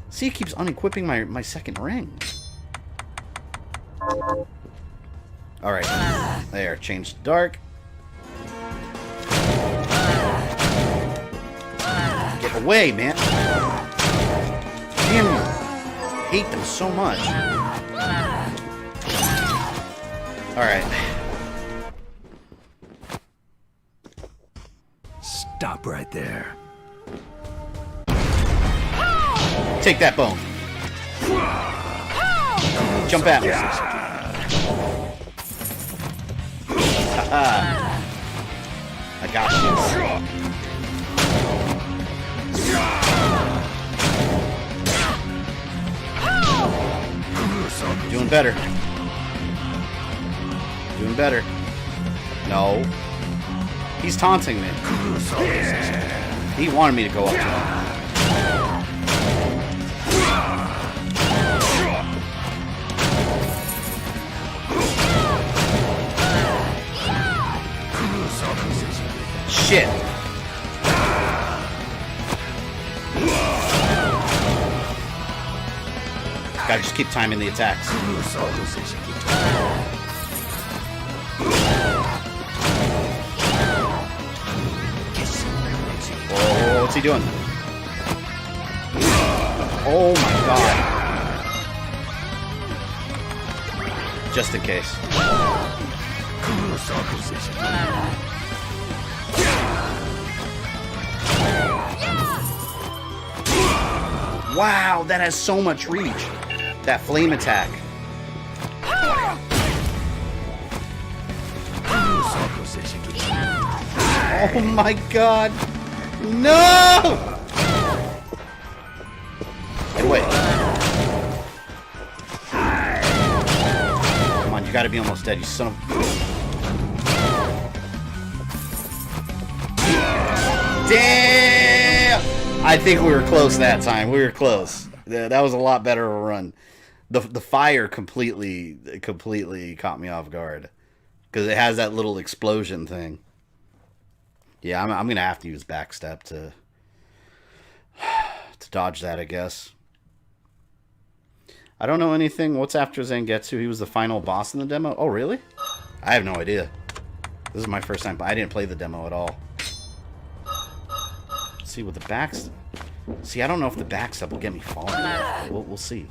See, he keeps unequipping my second ring. Alright. There, change to dark. Get away, man. Damn you. I hate them so much. Alright. Stop right there. Take that bone. Jump at me. I got you. Doing better. Doing better. No. He's taunting me. He wanted me to go up to him. Shit. Gotta just keep timing the attacks. Oh, what's he doing? Oh my god. Just in case. Wow, that has so much reach. That flame attack. Oh my god. No! Get away. Come on, you gotta be almost dead, you son of... Damn! I think we were close that time. We were close. That was a lot better of a run. The fire completely caught me off guard. Because it has that little explosion thing. Yeah, I'm going to have to use backstep to dodge that, I guess. I don't know anything. What's after Zangetsu? He was the final boss in the demo? Oh, really? I have no idea. This is my first time. I didn't play the demo at all. Let's see what the backs... See, I don't know if the backstep will get me falling. We'll see.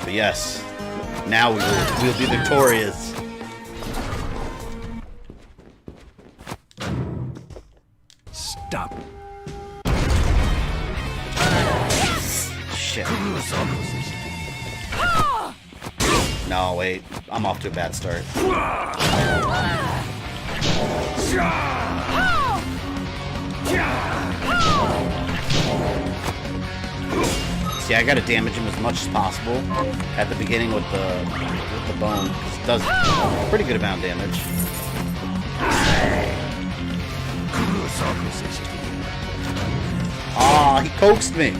But yes, now we'll be victorious. Stop. Shit. No, wait. I'm off to a bad start. See, I gotta damage him as much as possible at the beginning with the bone. It does a pretty good amount of damage. Ah, he coaxed me.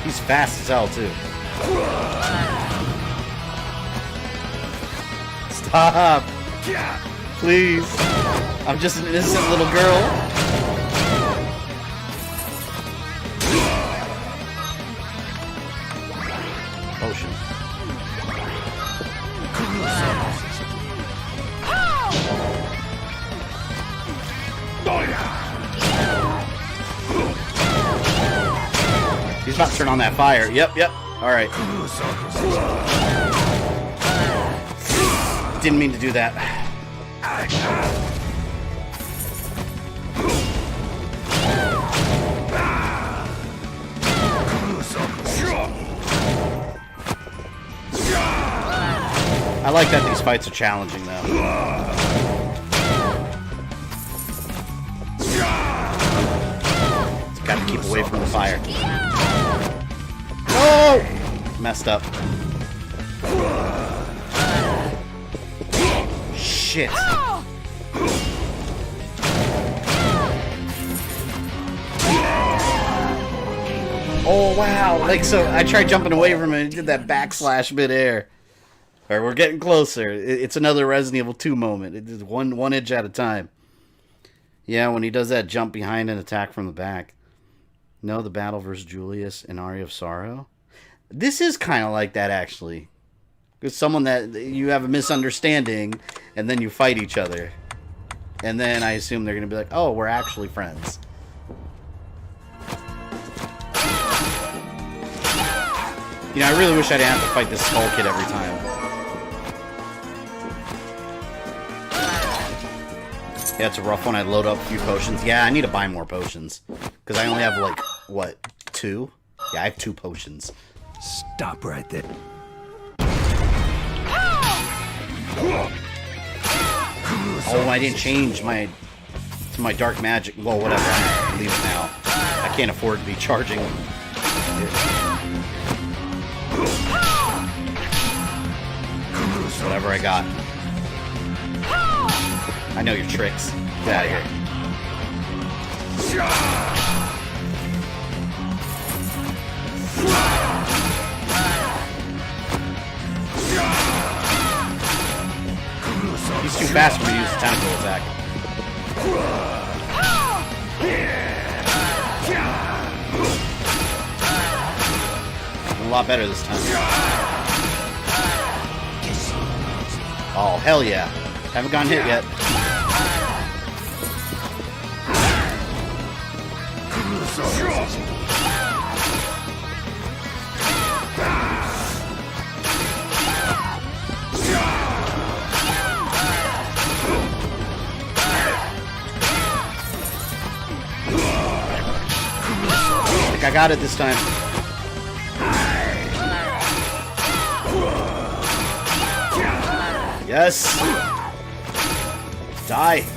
He's fast as hell, too. Stop! Please! I'm just an innocent little girl. Potion. He's about to turn on that fire. Yep. Alright. Didn't mean to do that. I like that these fights are challenging, though. Just gotta keep away from the fire. Oh! Messed up. Shit. Oh, wow. Like, so I tried jumping away from it and did that backslash midair. Alright, we're getting closer. It's another Resident Evil 2 moment. It is one inch at a time. Yeah, when he does that jump behind and attack from the back. No, the battle versus Julius and Aria of Sorrow. This is kind of like that, actually. It's someone that you have a misunderstanding, and then you fight each other. And then I assume they're going to be like, oh, we're actually friends. You know, I really wish I didn't have to fight this Skull Kid every time. Yeah, it's a rough one. I load up a few potions. Yeah, I need to buy more potions. Because I only have, like, what, 2? Yeah, I have 2 potions. Stop right there. Oh, I didn't change my to my dark magic. Well, whatever. I'm leave it now. I can't afford to be charging. Whatever I got. I know your tricks. Get out of here. He's too fast for me to use the tentacle attack. A lot better this time. Oh, hell yeah. Haven't gotten hit yet. I think I got it this time. Yes! Die! This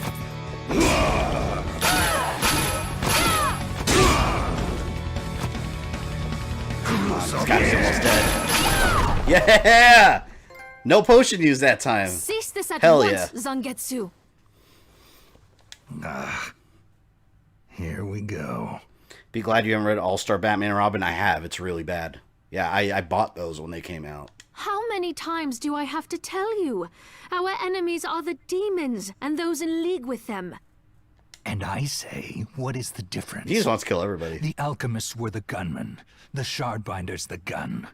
guy's almost dead. Yeah! No potion used that time. Cease this at Hell once, yeah. Zangetsu. Here we go. Be glad you haven't read All-Star Batman and Robin. I have. It's really bad. Yeah, I bought those when they came out. How many times do I have to tell you? Our enemies are the demons and those in league with them. And I say, what is the difference? He just wants to kill everybody. The alchemists were the gunmen, the shardbinders the gun.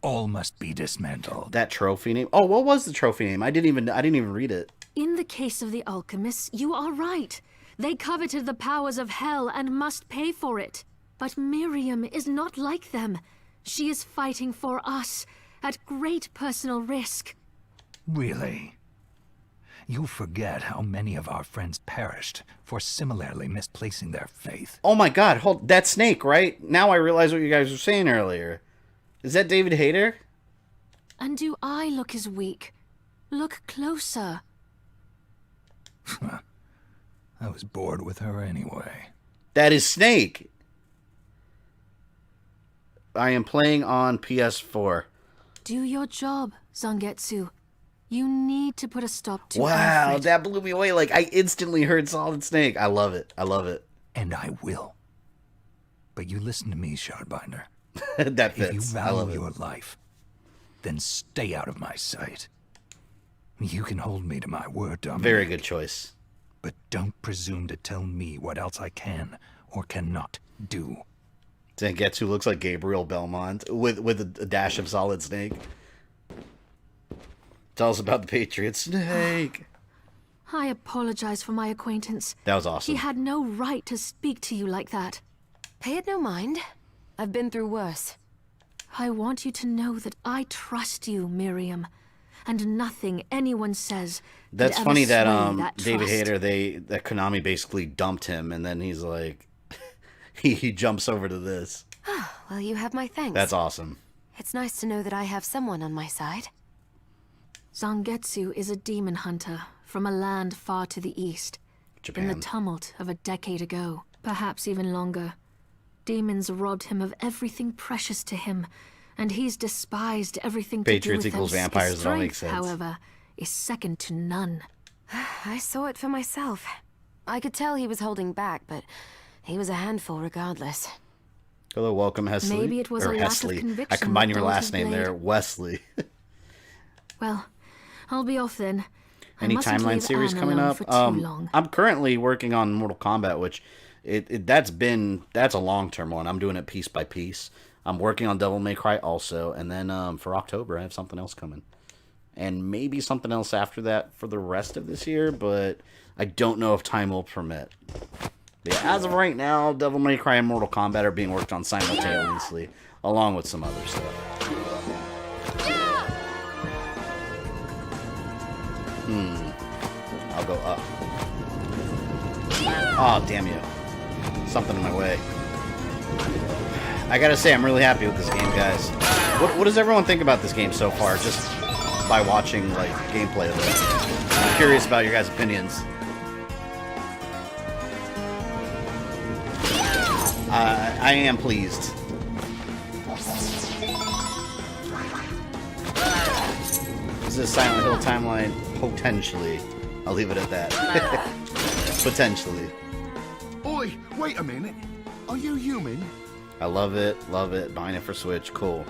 All must be dismantled. That trophy name? Oh, what was the trophy name? I didn't even read it. In the case of the alchemists, you are right. They coveted the powers of hell and must pay for it. But Miriam is not like them. She is fighting for us, at great personal risk. Really? You forget how many of our friends perished for similarly misplacing their faith. Oh my god, hold, that's Snake, right? Now I realize what you guys were saying earlier. Is that David Hayter? And do I look as weak? Look closer. I was bored with her anyway. That is Snake. I am playing on PS4. Do your job, Zangetsu. You need to put a stop to Wow, Alfred. that blew me away. Like, I instantly heard Solid Snake. I love it. I love it. And I will. But you listen to me, Shardbinder. That fits. If you I love value it. your life, then stay out of my sight. You can hold me to my word, Dominic. Very good choice. But don't presume to tell me what else I can or cannot do. Zangetsu looks like Gabriel Belmont with a dash of Solid Snake. Tell us about the Patriots. Snake. I apologize for my acquaintance. That was awesome. He had no right to speak to you like that. Pay it no mind. I've been through worse. I want you to know that I trust you, Miriam. And nothing anyone says could That's ever funny that sway that David trust. Hayter, that Konami basically dumped him, and then he's like, he jumps over to this. Well, you have my thanks. That's awesome. It's nice to know that I have someone on my side. Zangetsu is a demon hunter from a land far to the east. Japan. In the tumult of a decade ago, perhaps even longer. Demons robbed him of everything precious to him, and he's despised everything Patriots to do with equals them. vampires, His it all makes strength, sense. however, is second to none. I saw it for myself. I could tell he was holding back, but he was a handful regardless. Hello, welcome, Hesley. Maybe it was or a lack of Hesley. conviction I combined that your dulled last his name blade. there, Wesley. Well, I'll be off then. I Any mustn't timeline leave series Anne coming alone up? for too long. I'm currently working on Mortal Kombat, which that's a long-term one. I'm doing it piece by piece. I'm working on Devil May Cry also, and then for October I have something else coming, and maybe something else after that for the rest of this year, but I don't know if time will permit. But yeah, as of right now, Devil May Cry and Mortal Kombat are being worked on simultaneously, along with some other stuff. I'll go up. Oh, damn you. Something in my way. I gotta say, I'm really happy with this game, guys. What does everyone think about this game so far, just by watching, like, gameplay of it? I'm curious about your guys' opinions. I am pleased. Is this Silent Hill timeline? Potentially. I'll leave it at that. Potentially. Oi, wait a minute. Are you human? I love it, buying it for Switch, cool.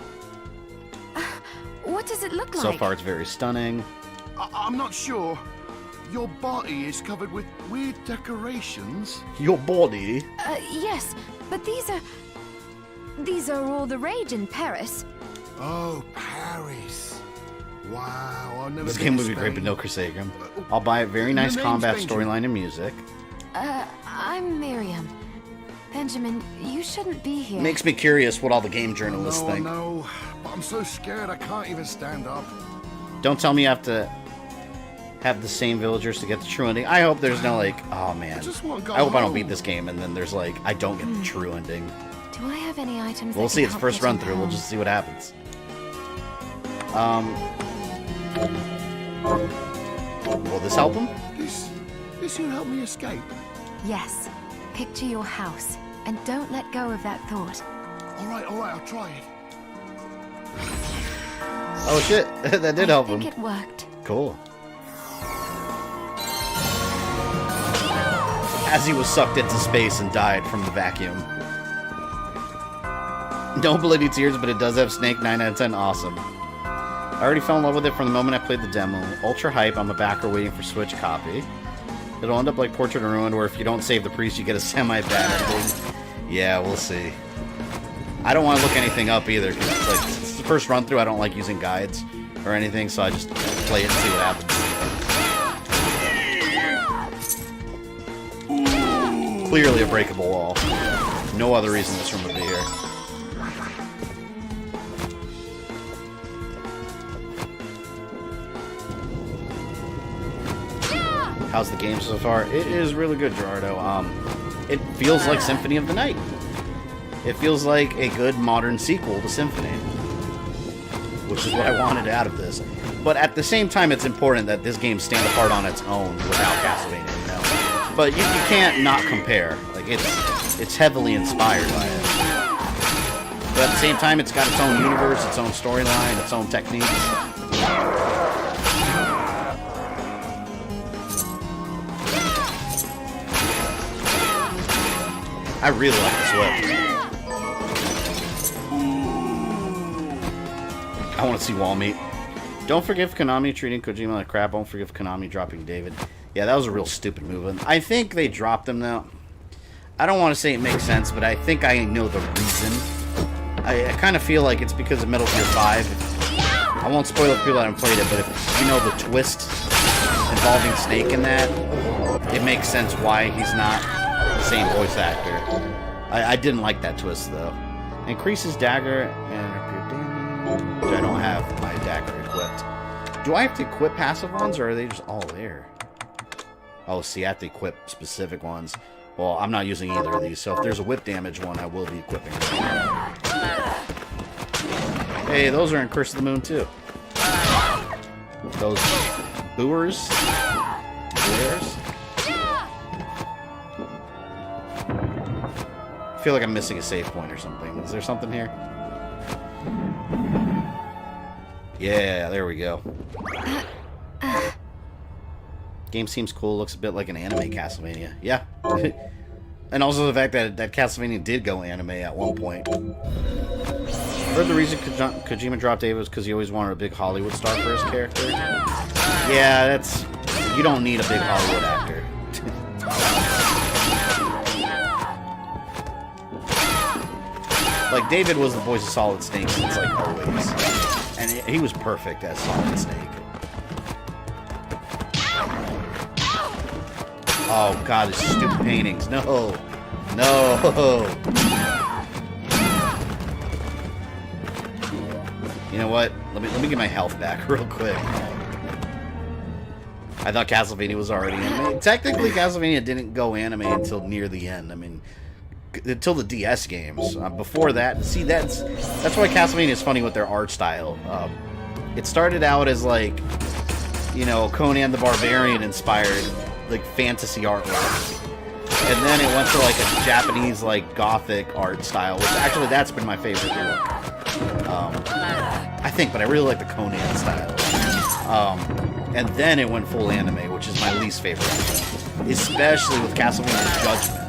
What does it look like? So far it's very stunning. I'm not sure. Your body is covered with weird decorations. Your body? Yes, but these are all the rage in Paris. Oh, Paris. Wow, I've never This been game to would be great, but Spain. no Crusagram. I'll buy it. Very nice The name's combat Benjamin. storyline and music. I'm Miriam. Benjamin, you shouldn't be here. Makes me curious what all the game journalists No, I think. know, but I'm so scared I can't even stand up. Don't tell me you have to have the same villagers to get the true ending. I hope there's no, like, oh man. I just want to go I hope I don't home. beat this game and then there's, like, I don't get the true ending. Do I have any items? We'll that see. can It's help first get you run through. We'll home? just see what happens. Will this help him? This should help me escape. Yes. Picture your house, and don't let go of that thought. All right, I'll try it. Oh shit, that did help I him. think it worked. Cool. As he was sucked into space and died from the vacuum. No bloody tears, but it does have Snake. 9 out of 10. Awesome. I already fell in love with it from the moment I played the demo. Ultra hype. I'm a backer waiting for Switch copy. It'll end up like Portrait of Ruin, where if you don't save the priest, you get a semi-bad ending. Yeah, we'll see. I don't want to look anything up either, because like, it's the first run-through. I don't like using guides or anything, so I just play it and see what happens. Clearly a breakable wall. No other reason this room would be here. How's the game so far? It is really good, Gerardo. It feels like Symphony of the Night. It feels like a good modern sequel to Symphony. which is what I wanted out of this. But at the same time, it's important that this game stand apart on its own without Castlevania, you know? But you can't not compare. Like, it's heavily inspired by it. But at the same time, it's got its own universe, its own storyline, its own techniques. I really like this whip. I want to see wall meat. Don't forgive Konami treating Kojima like crap. Don't forgive Konami dropping David. Yeah, that was a real stupid move. I think they dropped him now. I don't want to say it makes sense, but I think I know the reason. I kind of feel like it's because of Metal Gear 5. I won't spoil it for people that haven't played it, but if you know the twist involving Snake in that, it makes sense why he's not the same voice actor. I didn't like that twist, though. Increases dagger and repair damage. I don't have my dagger equipped. Do I have to equip passive ones, or are they just all there? Oh, see, I have to equip specific ones. Well, I'm not using either of these, so if there's a whip damage one, I will be equipping it. Hey, those are in Curse of the Moon, too. Those booers. I feel like I'm missing a save point or something. Is there something here? Yeah, there we go. Game seems cool. Looks a bit like an anime Castlevania. Yeah. And also the fact that Castlevania did go anime at one point. Heard the reason Kojima dropped David was because he always wanted a big Hollywood star for his character. Yeah, that's... You don't need a big Hollywood actor. Like, David was the voice of Solid Snake since, like, always. And he was perfect as Solid Snake. Oh, God, these stupid paintings. No. No. You know what? Let me get my health back real quick. I thought Castlevania was already anime. Technically, Castlevania didn't go anime until near the end. I mean, until the DS games. Before that, see, that's why Castlevania is funny with their art style. It started out as, like, you know, Conan the Barbarian inspired, like, fantasy artwork. And then it went to, like, a Japanese, like, gothic art style, which actually that's been my favorite look. I think, but I really like the Conan style. And then it went full anime, which is my least favorite. Especially with Castlevania Judgment.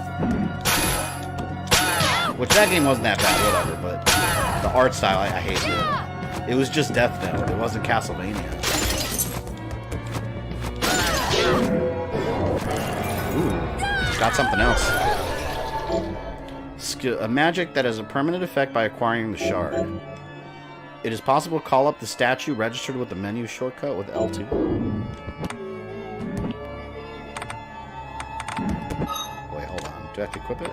Which that game wasn't that bad, whatever, but the art style, I hated it. It was just Death Note. It wasn't Castlevania. Ooh, got something else. A magic that has a permanent effect by acquiring the shard. It is possible to call up the statue registered with the menu shortcut with L2. Wait, hold on. Do I have to equip it?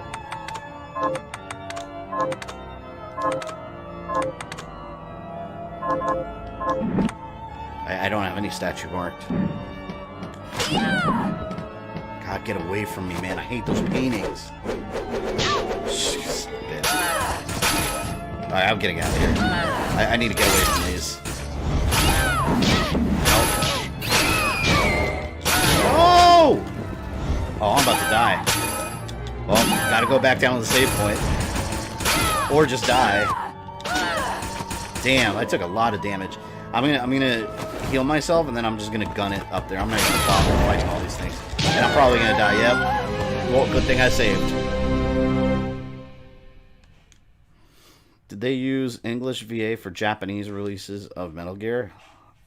I don't have any statue marked. God, get away from me, man. I hate those paintings. Alright, I'm getting out of here. I need to get away from these. Oh! Oh, I'm about to die. Well, gotta go back down to the save point. Or just die. Damn, I took a lot of damage. I'm gonna heal myself, and then I'm just gonna gun it up there. I'm not gonna bother fighting all these things. And I'm probably gonna die, yep. Well, good thing I saved. Did they use English VA for Japanese releases of Metal Gear?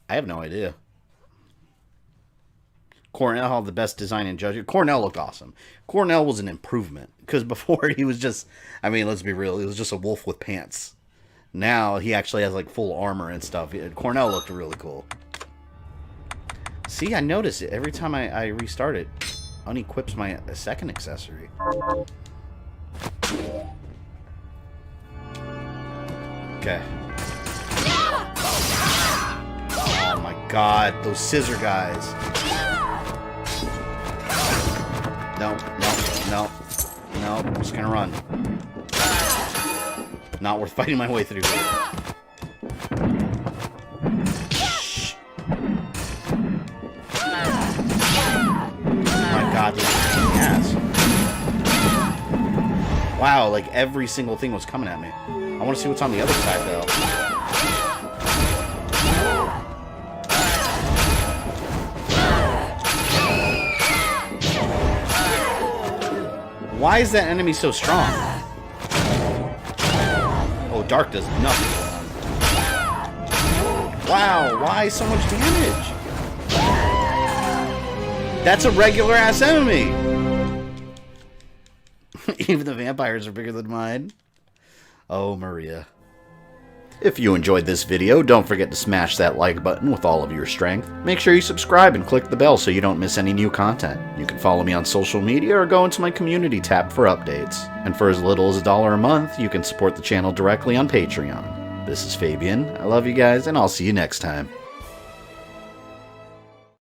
I have no idea. Cornell had the best design in judging. Cornell looked awesome. Cornell was an improvement. Because before he was just, I mean, let's be real, he was just a wolf with pants. Now he actually has like full armor and stuff. Cornell looked really cool. See, I notice it. Every time I restart it, unequips my second accessory. Okay. Oh my god, those scissor guys. No, no, no. No, I'm just gonna run. Not worth fighting my way through here. Wow, like every single thing was coming at me. I want to see what's on the other side, though. Why is that enemy so strong? Oh, Dark does nothing. Wow, why so much damage? That's a regular ass enemy. Even the vampires are bigger than mine. Oh, Maria. If you enjoyed this video, don't forget to smash that like button with all of your strength. Make sure you subscribe and click the bell so you don't miss any new content. You can follow me on social media or go into my community tab for updates. And for as little as $1 a month, you can support the channel directly on Patreon. This is Fabian. I love you guys, and I'll see you next time.